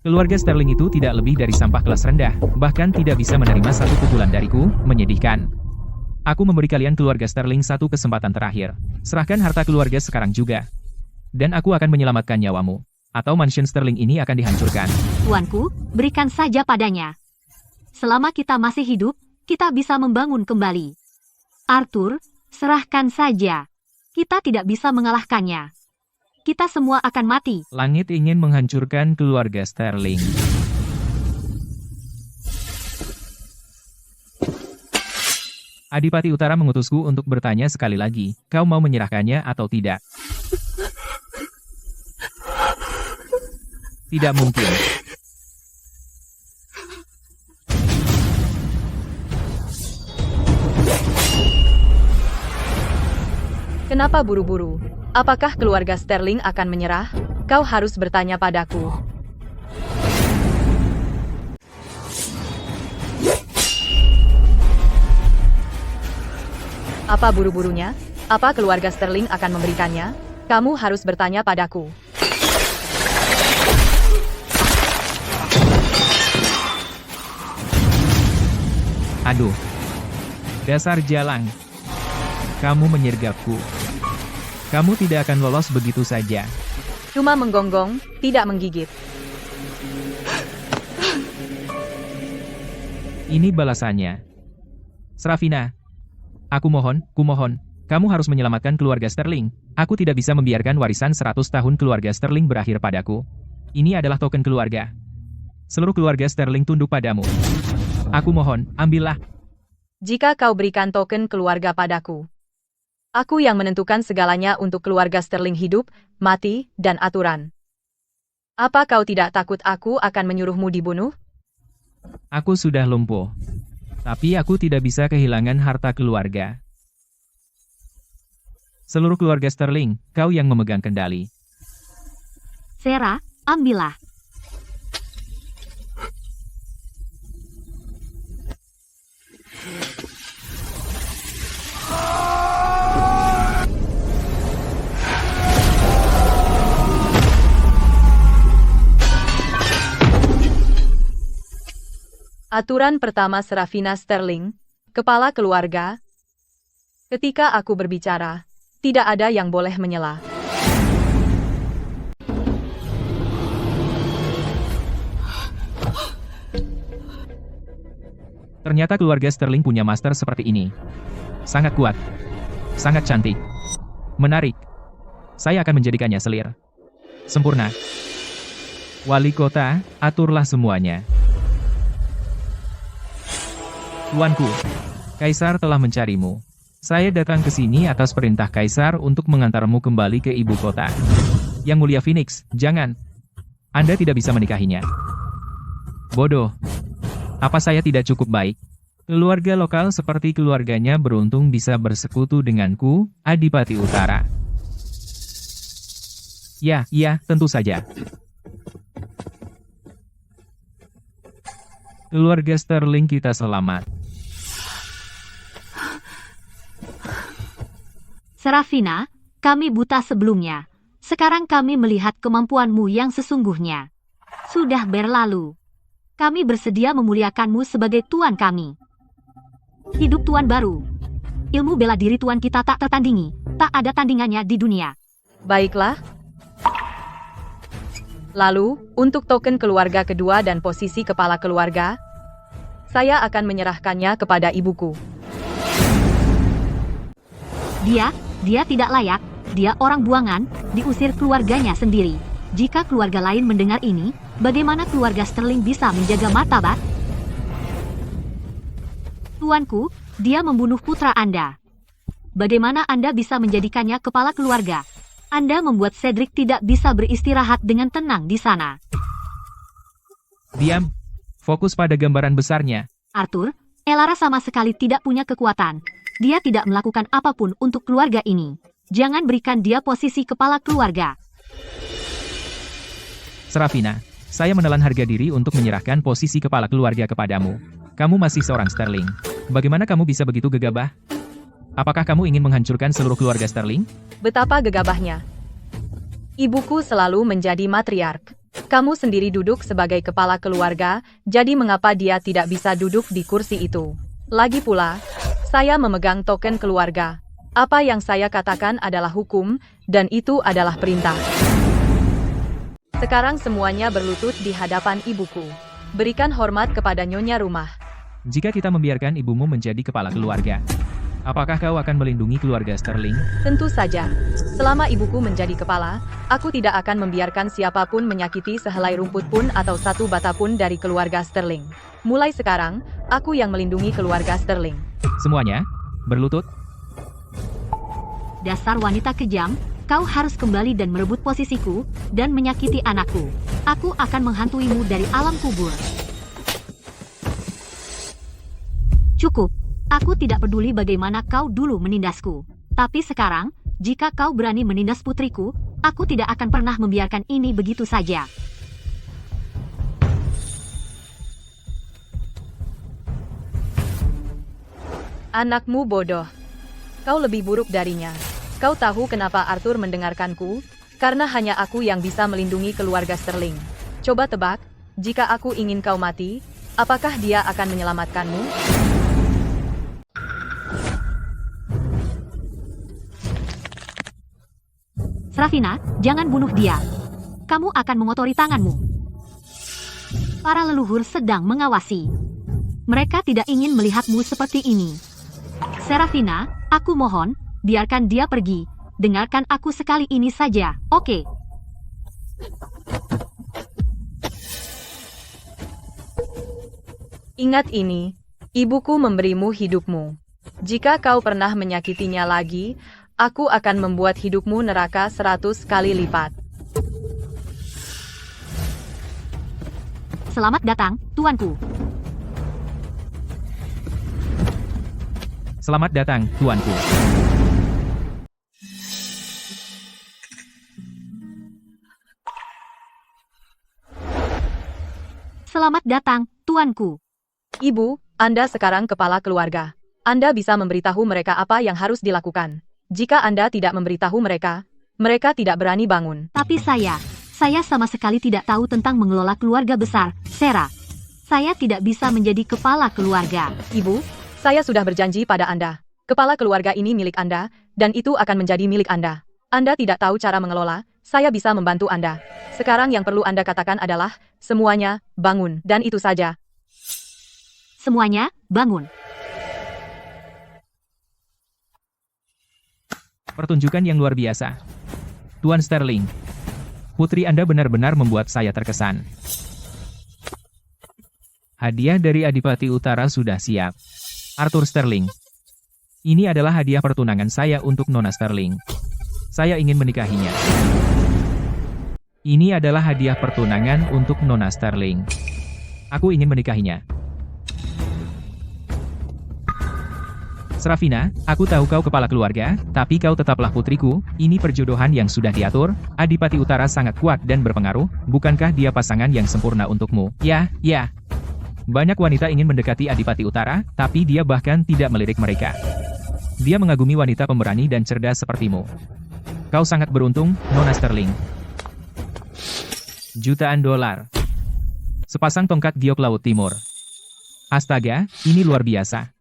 Keluarga Sterling itu tidak lebih dari sampah kelas rendah, bahkan tidak bisa menerima satu pukulan dariku, menyedihkan. Aku memberi kalian keluarga Sterling satu kesempatan terakhir. Serahkan harta keluarga sekarang juga. Dan aku akan menyelamatkan nyawamu. Atau mansion Sterling ini akan dihancurkan. Tuanku, berikan saja padanya. Selama kita masih hidup, kita bisa membangun kembali. Arthur, serahkan saja. Kita tidak bisa mengalahkannya. Kita semua akan mati. Langit ingin menghancurkan keluarga Sterling. Adipati Utara mengutusku untuk bertanya sekali lagi, kau mau menyerahkannya atau tidak? Tidak mungkin. Kenapa buru-buru? Apakah keluarga Sterling akan menyerah? Kau harus bertanya padaku. Apa buru-burunya? Apa keluarga Sterling akan memberikannya? Kamu harus bertanya padaku. Aduh. Dasar jalang. Kamu menyergapku. Kamu tidak akan lolos begitu saja. Cuma menggonggong, tidak menggigit. Ini balasannya. Serafina. Kumohon, kamu harus menyelamatkan keluarga Sterling. Aku tidak bisa membiarkan warisan 100 tahun keluarga Sterling berakhir padaku. Ini adalah token keluarga. Seluruh keluarga Sterling tunduk padamu. Aku mohon, ambillah. Jika kau berikan token keluarga padaku, aku yang menentukan segalanya untuk keluarga Sterling hidup, mati, dan aturan. Apa kau tidak takut aku akan menyuruhmu dibunuh? Aku sudah lumpuh. Tapi aku tidak bisa kehilangan harta keluarga. Seluruh keluarga Sterling, kau yang memegang kendali. Sarah, ambillah. Aturan pertama Serafina Sterling, kepala keluarga. Ketika aku berbicara, tidak ada yang boleh menyela. Ternyata keluarga Sterling punya master seperti ini. Sangat kuat. Sangat cantik. Menarik. Saya akan menjadikannya selir. Sempurna. Wali kota, aturlah semuanya. Tuanku, Kaisar telah mencarimu. Saya datang ke sini atas perintah Kaisar untuk mengantarmu kembali ke ibu kota. Yang mulia Phoenix, jangan. Anda tidak bisa menikahinya. Bodoh. Apa saya tidak cukup baik? Keluarga lokal seperti keluarganya beruntung bisa bersekutu denganku, Adipati Utara. Ya, tentu saja. Keluarga Sterling kita selamat. Serafina, kami buta sebelumnya. Sekarang kami melihat kemampuanmu yang sesungguhnya. Sudah berlalu. Kami bersedia memuliakanmu sebagai tuan kami. Hidup tuan baru. Ilmu bela diri tuan kita tak tertandingi. Tak ada tandingannya di dunia. Baiklah. Lalu, untuk token keluarga kedua dan posisi kepala keluarga, saya akan menyerahkannya kepada ibuku. Dia tidak layak. Dia orang buangan, diusir keluarganya sendiri. Jika keluarga lain mendengar ini, bagaimana keluarga Sterling bisa menjaga martabat? Tuanku, dia membunuh putra Anda. Bagaimana Anda bisa menjadikannya kepala keluarga? Anda membuat Cedric tidak bisa beristirahat dengan tenang di sana. Diam. Fokus pada gambaran besarnya. Arthur, Elara sama sekali tidak punya kekuatan. Dia tidak melakukan apapun untuk keluarga ini. Jangan berikan dia posisi kepala keluarga. Serafina, saya menelan harga diri untuk menyerahkan posisi kepala keluarga kepadamu. Kamu masih seorang Sterling. Bagaimana kamu bisa begitu gegabah? Apakah kamu ingin menghancurkan seluruh keluarga Sterling? Betapa gegabahnya. Ibuku selalu menjadi matriark. Kamu sendiri duduk sebagai kepala keluarga, jadi mengapa dia tidak bisa duduk di kursi itu? Lagi pula, saya memegang token keluarga. Apa yang saya katakan adalah hukum, dan itu adalah perintah. Sekarang semuanya berlutut di hadapan ibuku. Berikan hormat kepada nyonya rumah. Jika kita membiarkan ibumu menjadi kepala keluarga, apakah kau akan melindungi keluarga Sterling? Tentu saja. Selama ibuku menjadi kepala, aku tidak akan membiarkan siapapun menyakiti sehelai rumput pun atau satu bata pun dari keluarga Sterling. Mulai sekarang, aku yang melindungi keluarga Sterling. Semuanya, berlutut. Dasar wanita kejam, kau harus kembali dan merebut posisiku, dan menyakiti anakku. Aku akan menghantuimu dari alam kubur. Cukup. Aku tidak peduli bagaimana kau dulu menindasku. Tapi sekarang, jika kau berani menindas putriku, aku tidak akan pernah membiarkan ini begitu saja. Anakmu bodoh. Kau lebih buruk darinya. Kau tahu kenapa Arthur mendengarkanku? Karena hanya aku yang bisa melindungi keluarga Sterling. Coba tebak, jika aku ingin kau mati, apakah dia akan menyelamatkanmu? Serafina, jangan bunuh dia. Kamu akan mengotori tanganmu. Para leluhur sedang mengawasi. Mereka tidak ingin melihatmu seperti ini. Serafina, aku mohon, biarkan dia pergi. Dengarkan aku sekali ini saja, oke? Ingat ini, ibuku memberimu hidupmu. Jika kau pernah menyakitinya lagi, aku akan membuat hidupmu neraka 100 kali lipat. Selamat datang, tuanku. Selamat datang, tuanku. Selamat datang, tuanku. Ibu, Anda sekarang kepala keluarga. Anda bisa memberitahu mereka apa yang harus dilakukan. Jika Anda tidak memberitahu mereka, mereka tidak berani bangun. Tapi saya sama sekali tidak tahu tentang mengelola keluarga besar, Sarah. Saya tidak bisa menjadi kepala keluarga. Ibu, saya sudah berjanji pada Anda. Kepala keluarga ini milik Anda, dan itu akan menjadi milik Anda. Anda tidak tahu cara mengelola, saya bisa membantu Anda. Sekarang yang perlu Anda katakan adalah, semuanya, bangun, dan itu saja. Semuanya, bangun. Pertunjukan yang luar biasa. Tuan Sterling, putri Anda benar-benar membuat saya terkesan. Hadiah dari Adipati Utara sudah siap. Arthur Sterling. Ini adalah hadiah pertunangan saya untuk Nona Sterling. Saya ingin menikahinya. Ini adalah hadiah pertunangan untuk Nona Sterling. Aku ingin menikahinya. Serafina, aku tahu kau kepala keluarga, tapi kau tetaplah putriku. Ini perjodohan yang sudah diatur. Adipati Utara sangat kuat dan berpengaruh. Bukankah dia pasangan yang sempurna untukmu? Ya. Banyak wanita ingin mendekati Adipati Utara, tapi dia bahkan tidak melirik mereka. Dia mengagumi wanita pemberani dan cerdas sepertimu. Kau sangat beruntung, Nona Sterling. Jutaan dolar. Sepasang tongkat giok Laut Timur. Astaga, ini luar biasa.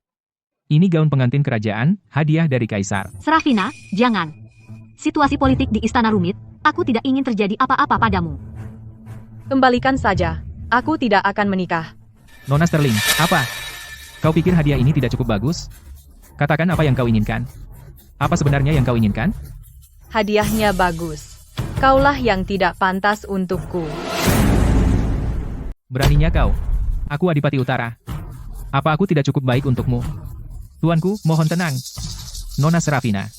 Ini gaun pengantin kerajaan, hadiah dari Kaisar. Serafina, jangan. Situasi politik di istana rumit, aku tidak ingin terjadi apa-apa padamu. Kembalikan saja. Aku tidak akan menikah. Nona Sterling, apa? Kau pikir hadiah ini tidak cukup bagus? Katakan apa yang kau inginkan. Apa sebenarnya yang kau inginkan? Hadiahnya bagus. Kaulah yang tidak pantas untukku. Beraninya kau. Aku Adipati Utara. Apa aku tidak cukup baik untukmu? Tuanku, mohon tenang. Nona Serafina.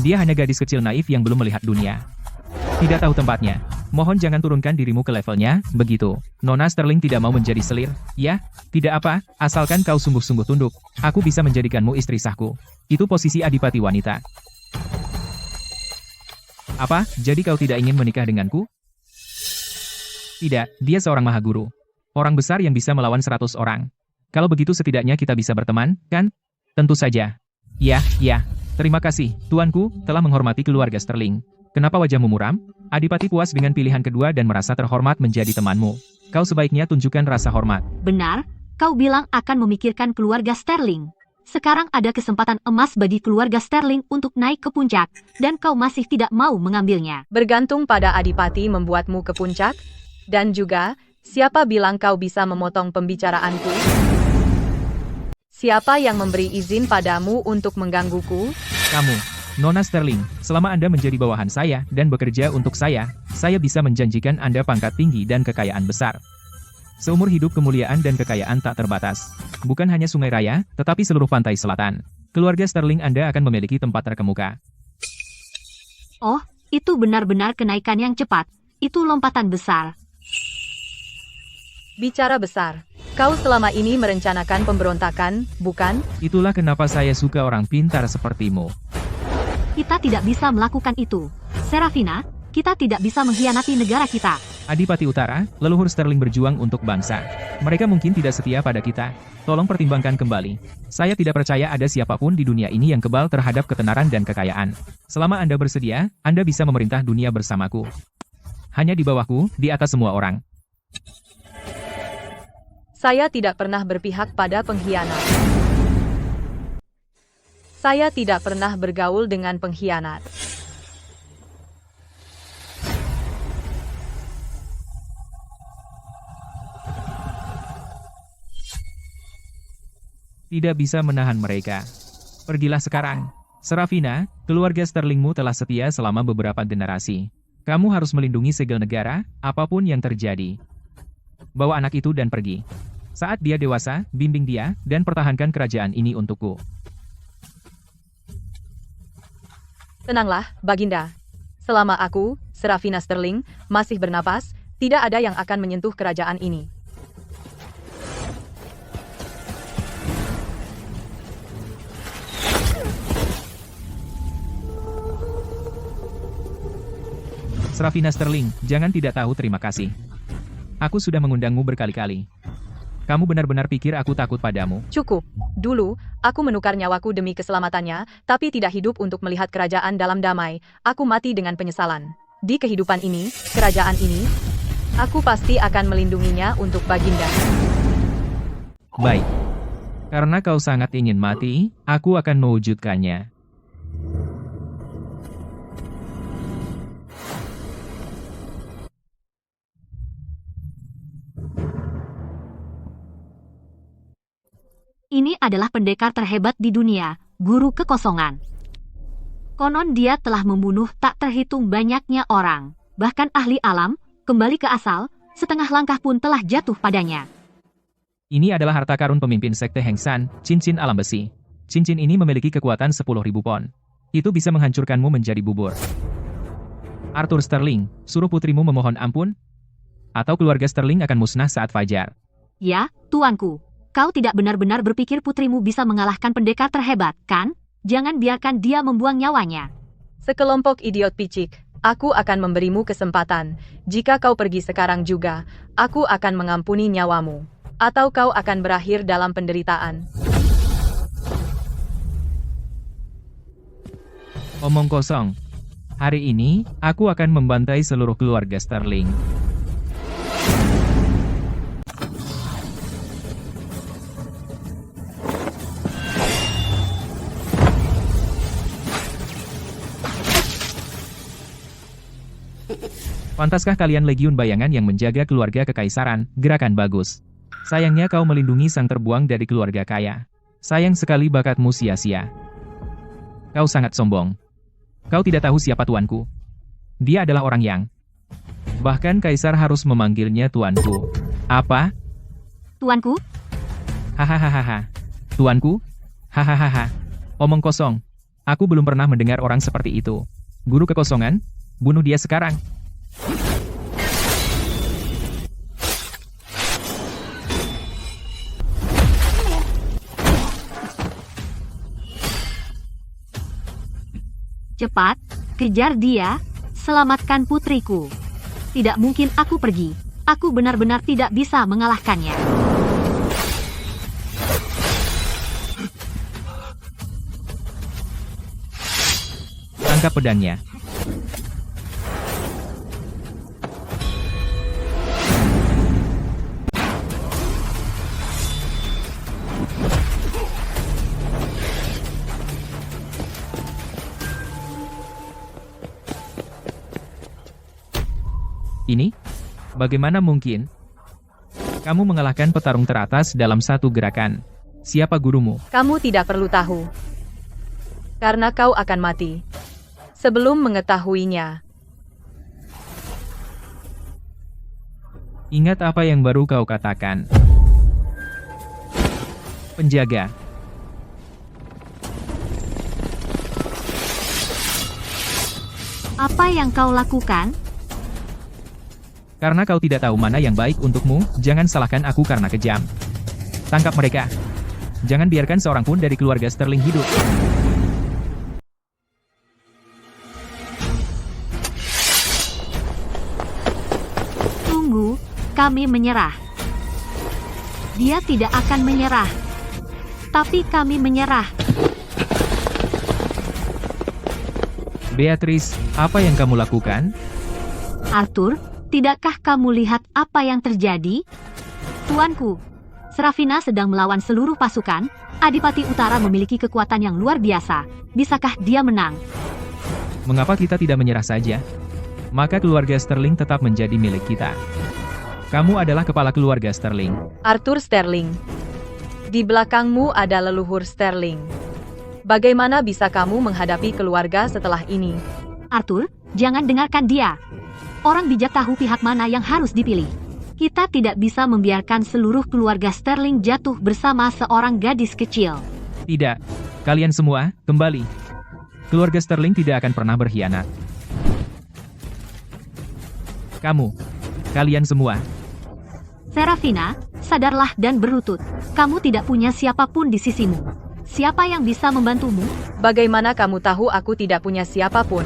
Dia hanya gadis kecil naif yang belum melihat dunia. Tidak tahu tempatnya. Mohon jangan turunkan dirimu ke levelnya, begitu. Nona Sterling tidak mau menjadi selir, ya? Tidak apa, asalkan kau sungguh-sungguh tunduk. Aku bisa menjadikanmu istri sahku. Itu posisi adipati wanita. Apa, jadi kau tidak ingin menikah denganku? Tidak, dia seorang mahaguru. Orang besar yang bisa melawan 100 orang. Kalau begitu setidaknya kita bisa berteman, kan? Tentu saja. Ya. Terima kasih, tuanku, telah menghormati keluarga Sterling. Kenapa wajahmu muram? Adipati puas dengan pilihan kedua dan merasa terhormat menjadi temanmu. Kau sebaiknya tunjukkan rasa hormat. Benar, kau bilang akan memikirkan keluarga Sterling. Sekarang ada kesempatan emas bagi keluarga Sterling untuk naik ke puncak, dan kau masih tidak mau mengambilnya. Bergantung pada adipati membuatmu ke puncak, dan juga, siapa bilang kau bisa memotong pembicaraanku? Siapa yang memberi izin padamu untuk menggangguku? Kamu, Nona Sterling, selama Anda menjadi bawahan saya dan bekerja untuk saya bisa menjanjikan Anda pangkat tinggi dan kekayaan besar. Seumur hidup kemuliaan dan kekayaan tak terbatas. Bukan hanya Sungai Raya, tetapi seluruh pantai selatan. Keluarga Sterling Anda akan memiliki tempat terkemuka. Oh, itu benar-benar kenaikan yang cepat. Itu lompatan besar. Bicara besar. Kau selama ini merencanakan pemberontakan, bukan? Itulah kenapa saya suka orang pintar sepertimu. Kita tidak bisa melakukan itu. Serafina, kita tidak bisa mengkhianati negara kita. Adipati Utara, leluhur Sterling berjuang untuk bangsa. Mereka mungkin tidak setia pada kita. Tolong pertimbangkan kembali. Saya tidak percaya ada siapapun di dunia ini yang kebal terhadap ketenaran dan kekayaan. Selama Anda bersedia, Anda bisa memerintah dunia bersamaku. Hanya di bawahku, di atas semua orang. Saya tidak pernah berpihak pada pengkhianat. Saya tidak pernah bergaul dengan pengkhianat. Tidak bisa menahan mereka. Pergilah sekarang. Serafina, keluarga Sterlingmu telah setia selama beberapa generasi. Kamu harus melindungi segel negara, apapun yang terjadi. Bawa anak itu dan pergi. Saat dia dewasa, bimbing dia, dan pertahankan kerajaan ini untukku. Tenanglah, Baginda. Selama aku, Serafina Sterling, masih bernapas, tidak ada yang akan menyentuh kerajaan ini. Serafina Sterling, jangan tidak tahu terima kasih. Aku sudah mengundangmu berkali-kali. Kamu benar-benar pikir aku takut padamu? Cukup. Dulu, aku menukar nyawaku demi keselamatannya, tapi tidak hidup untuk melihat kerajaan dalam damai. Aku mati dengan penyesalan. Di kehidupan ini, kerajaan ini, aku pasti akan melindunginya untuk Baginda. Baik. Karena kau sangat ingin mati, aku akan mewujudkannya. Ini adalah pendekar terhebat di dunia, Guru Kekosongan. Konon dia telah membunuh tak terhitung banyaknya orang. Bahkan ahli alam, kembali ke asal, setengah langkah pun telah jatuh padanya. Ini adalah harta karun pemimpin sekte Heng San, cincin alam besi. Cincin ini memiliki kekuatan 10.000 pon. Itu bisa menghancurkanmu menjadi bubur. Arthur Sterling, suruh putrimu memohon ampun? Atau keluarga Sterling akan musnah saat fajar? Ya, tuanku. Kau tidak benar-benar berpikir putrimu bisa mengalahkan pendekar terhebat, kan? Jangan biarkan dia membuang nyawanya. Sekelompok idiot picik, aku akan memberimu kesempatan. Jika kau pergi sekarang juga, aku akan mengampuni nyawamu. Atau kau akan berakhir dalam penderitaan. Omong kosong. Hari ini, aku akan membantai seluruh keluarga Sterling. Pantaskah kalian Legiun Bayangan yang menjaga keluarga kekaisaran? Gerakan bagus. Sayangnya kau melindungi sang terbuang dari keluarga kaya. Sayang sekali bakatmu sia-sia. Kau sangat sombong. Kau tidak tahu siapa tuanku. Dia adalah orang yang... Bahkan kaisar harus memanggilnya tuanku. Apa? Tuanku? Hahaha. Tuanku? Hahaha. Omong kosong. Aku belum pernah mendengar orang seperti itu. Guru kekosongan? Bunuh dia sekarang. Cepat, kejar dia, selamatkan putriku. Tidak mungkin aku pergi. Aku benar-benar tidak bisa mengalahkannya. Tangkap pedangnya. Ini? Bagaimana mungkin? Kamu mengalahkan petarung teratas dalam satu gerakan. Siapa gurumu? Kamu tidak perlu tahu. Karena kau akan mati. Sebelum mengetahuinya. Ingat apa yang baru kau katakan. Penjaga. Apa yang kau lakukan? Karena kau tidak tahu mana yang baik untukmu, jangan salahkan aku karena kejam. Tangkap mereka. Jangan biarkan seorang pun dari keluarga Sterling hidup. Tunggu, kami menyerah. Dia tidak akan menyerah. Tapi kami menyerah. Beatrice, apa yang kamu lakukan? Arthur, tidakkah kamu lihat apa yang terjadi? Tuanku, Serafina sedang melawan seluruh pasukan. Adipati Utara memiliki kekuatan yang luar biasa. Bisakah dia menang? Mengapa kita tidak menyerah saja? Maka keluarga Sterling tetap menjadi milik kita. Kamu adalah kepala keluarga Sterling. Arthur Sterling. Di belakangmu ada leluhur Sterling. Bagaimana bisa kamu menghadapi keluarga setelah ini? Arthur, jangan dengarkan dia. Orang bijak tahu pihak mana yang harus dipilih. Kita tidak bisa membiarkan seluruh keluarga Sterling jatuh bersama seorang gadis kecil. Tidak. Kalian semua, kembali. Keluarga Sterling tidak akan pernah berkhianat. Kamu. Kalian semua. Serafina, sadarlah dan berlutut. Kamu tidak punya siapapun di sisimu. Siapa yang bisa membantumu? Bagaimana kamu tahu aku tidak punya siapapun?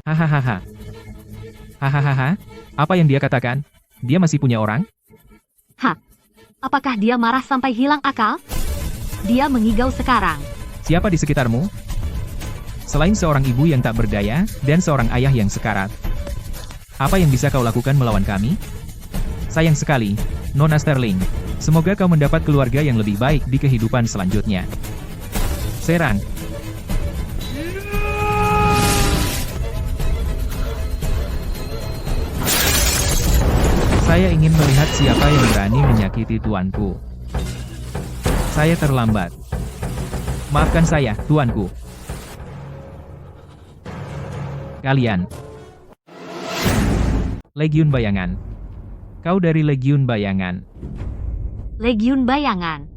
Hahaha. Hahaha. Apa yang dia katakan? Dia masih punya orang? Apakah dia marah sampai hilang akal? Dia mengigau sekarang. Siapa di sekitarmu? Selain seorang ibu yang tak berdaya, dan seorang ayah yang sekarat. Apa yang bisa kau lakukan melawan kami? Sayang sekali, Nona Sterling. Semoga kau mendapat keluarga yang lebih baik di kehidupan selanjutnya. Serang. Saya ingin melihat siapa yang berani menyakiti tuanku. Saya terlambat. Maafkan saya, tuanku. Kalian. Legiun Bayangan. Kau dari Legiun Bayangan. Legiun Bayangan.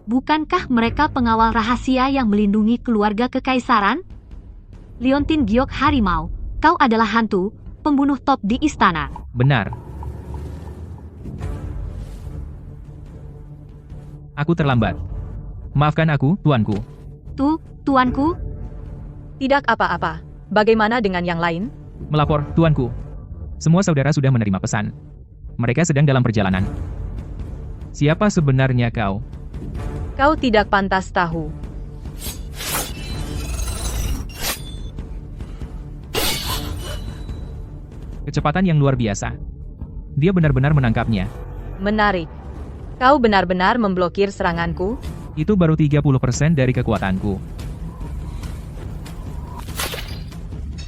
Bukankah mereka pengawal rahasia yang melindungi keluarga kekaisaran? Leontin Giok Harimau, kau adalah hantu, pembunuh top di istana. Benar. Aku terlambat. Maafkan aku, tuanku. Tuanku? Tidak apa-apa. Bagaimana dengan yang lain? Melapor, tuanku. Semua saudara sudah menerima pesan. Mereka sedang dalam perjalanan. Siapa sebenarnya kau? Kau tidak pantas tahu. Kecepatan yang luar biasa. Dia benar-benar menangkapnya. Menarik. Kau benar-benar memblokir seranganku? Itu baru 30% dari kekuatanku.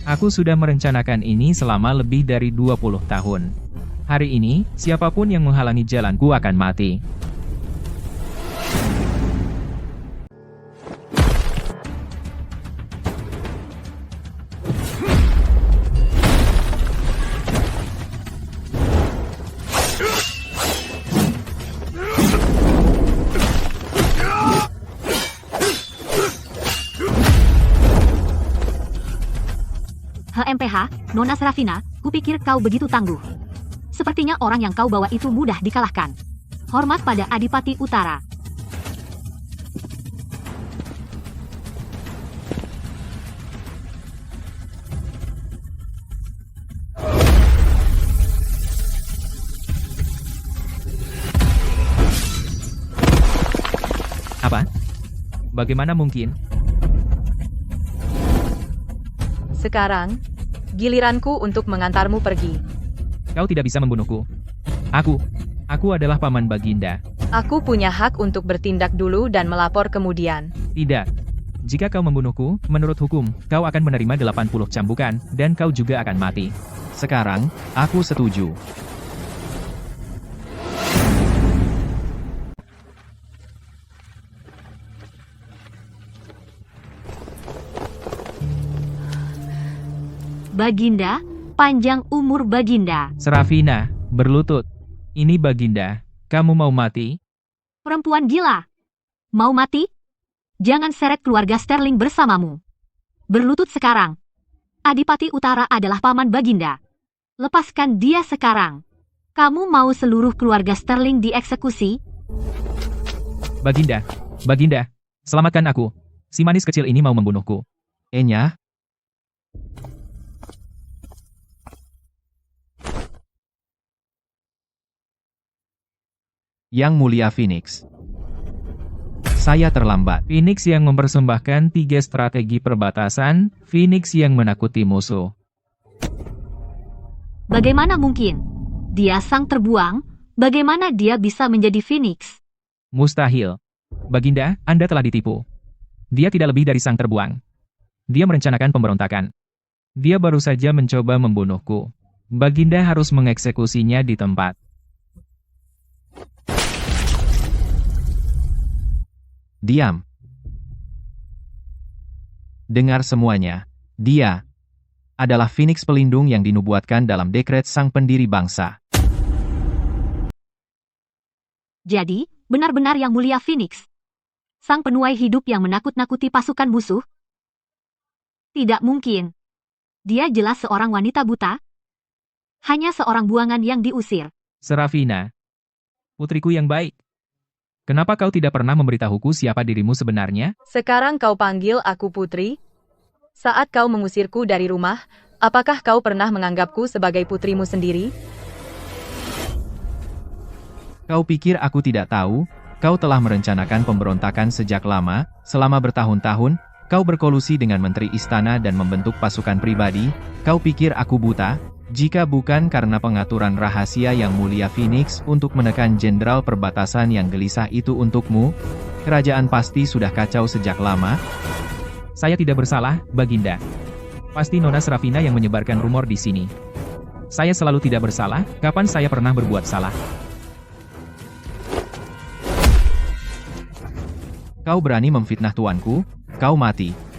Aku sudah merencanakan ini selama lebih dari 20 tahun. Hari ini, siapapun yang menghalangi jalanku akan mati. HMPH, Nona Serafina, kupikir kau begitu tangguh. Sepertinya orang yang kau bawa itu mudah dikalahkan. Hormat pada Adipati Utara. Apa? Bagaimana mungkin? Sekarang, giliranku untuk mengantarmu pergi. Kau tidak bisa membunuhku. Aku adalah paman Baginda. Aku punya hak untuk bertindak dulu dan melapor kemudian. Tidak. Jika kau membunuhku, menurut hukum, kau akan menerima 80 cambukan, dan kau juga akan mati. Sekarang, aku setuju. Baginda, panjang umur Baginda. Serafina, berlutut. Ini Baginda. Kamu mau mati? Perempuan gila. Mau mati? Jangan seret keluarga Sterling bersamamu. Berlutut sekarang. Adipati Utara adalah paman Baginda. Lepaskan dia sekarang. Kamu mau seluruh keluarga Sterling dieksekusi? Baginda, selamatkan aku. Si manis kecil ini mau membunuhku. Enya, Yang Mulia Phoenix. Saya terlambat. Phoenix yang mempersembahkan 3 strategi perbatasan, Phoenix yang menakuti musuh. Bagaimana mungkin? Dia sang terbuang, bagaimana dia bisa menjadi Phoenix? Mustahil. Baginda, Anda telah ditipu. Dia tidak lebih dari sang terbuang. Dia merencanakan pemberontakan. Dia baru saja mencoba membunuhku. Baginda harus mengeksekusinya di tempat. Diam. Dengar semuanya. Dia adalah Phoenix pelindung yang dinubuatkan dalam dekret sang pendiri bangsa. Jadi, benar-benar yang mulia Phoenix. Sang penuai hidup yang menakut-nakuti pasukan musuh? Tidak mungkin. Dia jelas seorang wanita buta. Hanya seorang buangan yang diusir. Serafina, putriku yang baik. Kenapa kau tidak pernah memberitahuku siapa dirimu sebenarnya? Sekarang kau panggil aku putri? Saat kau mengusirku dari rumah, apakah kau pernah menganggapku sebagai putrimu sendiri? Kau pikir aku tidak tahu? Kau telah merencanakan pemberontakan sejak lama, selama bertahun-tahun. Kau berkolusi dengan menteri istana dan membentuk pasukan pribadi. Kau pikir aku buta? Jika bukan karena pengaturan rahasia yang mulia Phoenix untuk menekan jenderal perbatasan yang gelisah itu untukmu, kerajaan pasti sudah kacau sejak lama. Saya tidak bersalah, Baginda. Pasti Nona Serafina yang menyebarkan rumor di sini. Saya selalu tidak bersalah, kapan saya pernah berbuat salah? Kau berani memfitnah tuanku? Kau mati.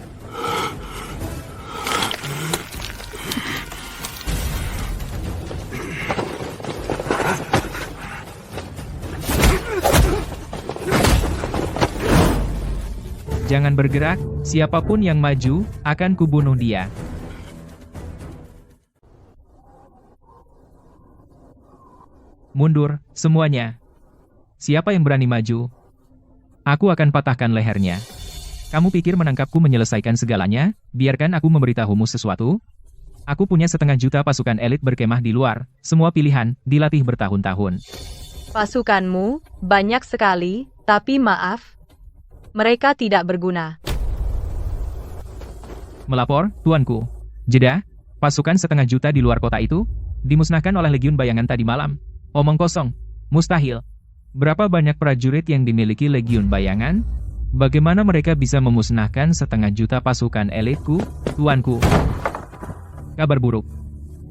Jangan bergerak, siapapun yang maju, akan kubunuh dia. Mundur, semuanya. Siapa yang berani maju? Aku akan patahkan lehernya. Kamu pikir menangkapku menyelesaikan segalanya? Biarkan aku memberitahumu sesuatu. Aku punya 500 juta pasukan elit berkemah di luar, semua pilihan, dilatih bertahun-tahun. Pasukanmu, banyak sekali, tapi maaf, mereka tidak berguna. Melapor, tuanku. Jeda, pasukan 500 juta di luar kota itu? Dimusnahkan oleh Legiun Bayangan tadi malam. Omong kosong. Mustahil. Berapa banyak prajurit yang dimiliki Legiun Bayangan? Bagaimana mereka bisa memusnahkan 1,5 juta pasukan elitku, tuanku? Kabar buruk.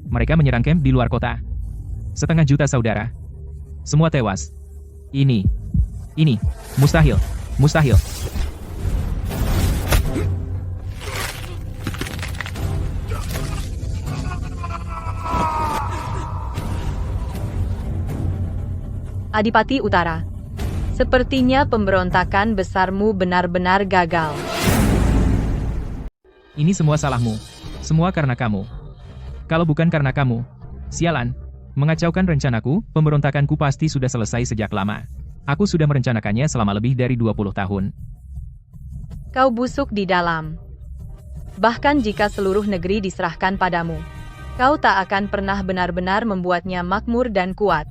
Mereka menyerang camp di luar kota. 1,5 juta saudara. Semua tewas. Ini. Mustahil. Mustahil. Adipati Utara. Sepertinya pemberontakan besarmu benar-benar gagal. Ini semua salahmu. Semua karena kamu. Kalau bukan karena kamu, sialan, mengacaukan rencanaku, pemberontakanku pasti sudah selesai sejak lama. Aku sudah merencanakannya selama lebih dari 20 tahun. Kau busuk di dalam. Bahkan jika seluruh negeri diserahkan padamu, kau tak akan pernah benar-benar membuatnya makmur dan kuat.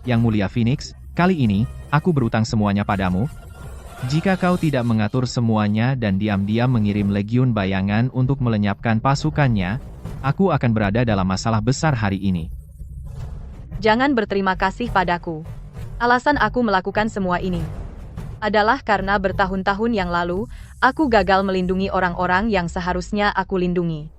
Yang Mulia Phoenix, kali ini, aku berutang semuanya padamu. Jika kau tidak mengatur semuanya dan diam-diam mengirim Legiun Bayangan untuk melenyapkan pasukannya, aku akan berada dalam masalah besar hari ini. Jangan berterima kasih padaku. Alasan aku melakukan semua ini adalah karena bertahun-tahun yang lalu, aku gagal melindungi orang-orang yang seharusnya aku lindungi.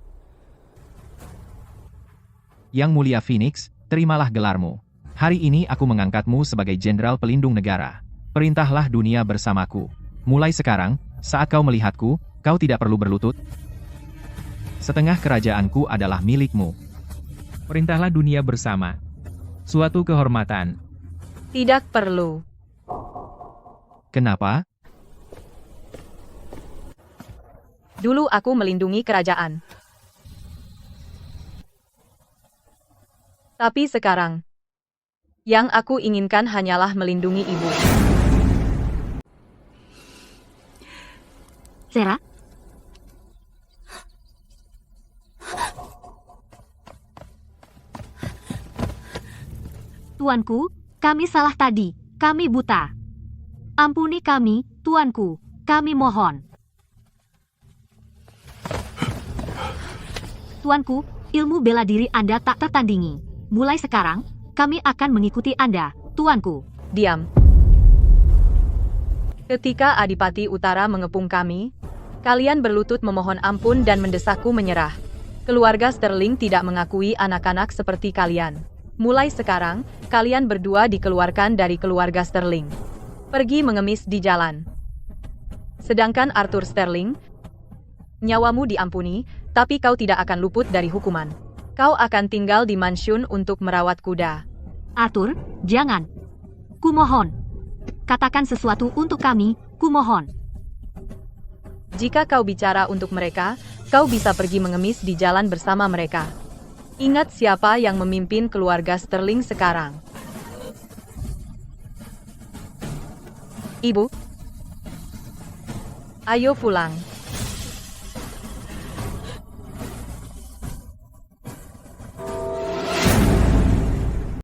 Yang Mulia Phoenix, terimalah gelarmu. Hari ini aku mengangkatmu sebagai Jenderal Pelindung Negara. Perintahlah dunia bersamaku. Mulai sekarang, saat kau melihatku, kau tidak perlu berlutut. Setengah kerajaanku adalah milikmu. Perintahlah dunia bersama. Suatu kehormatan. Tidak perlu. Kenapa? Dulu aku melindungi kerajaan. Tapi sekarang, yang aku inginkan hanyalah melindungi ibu. Sera? Tuanku, kami salah tadi. Kami buta. Ampuni kami, Tuanku. Kami mohon. Tuanku, ilmu bela diri Anda tak tertandingi. Mulai sekarang, kami akan mengikuti Anda, Tuanku. Diam. Ketika Adipati Utara mengepung kami, kalian berlutut memohon ampun dan mendesakku menyerah. Keluarga Sterling tidak mengakui anak-anak seperti kalian. Mulai sekarang, kalian berdua dikeluarkan dari keluarga Sterling. Pergi mengemis di jalan. Sedangkan Arthur Sterling, nyawamu diampuni, tapi kau tidak akan luput dari hukuman. Kau akan tinggal di mansion untuk merawat kuda. Arthur, jangan. Kumohon. Katakan sesuatu untuk kami, kumohon. Jika kau bicara untuk mereka, kau bisa pergi mengemis di jalan bersama mereka. Ingat siapa yang memimpin keluarga Sterling sekarang. Ibu, ayo pulang.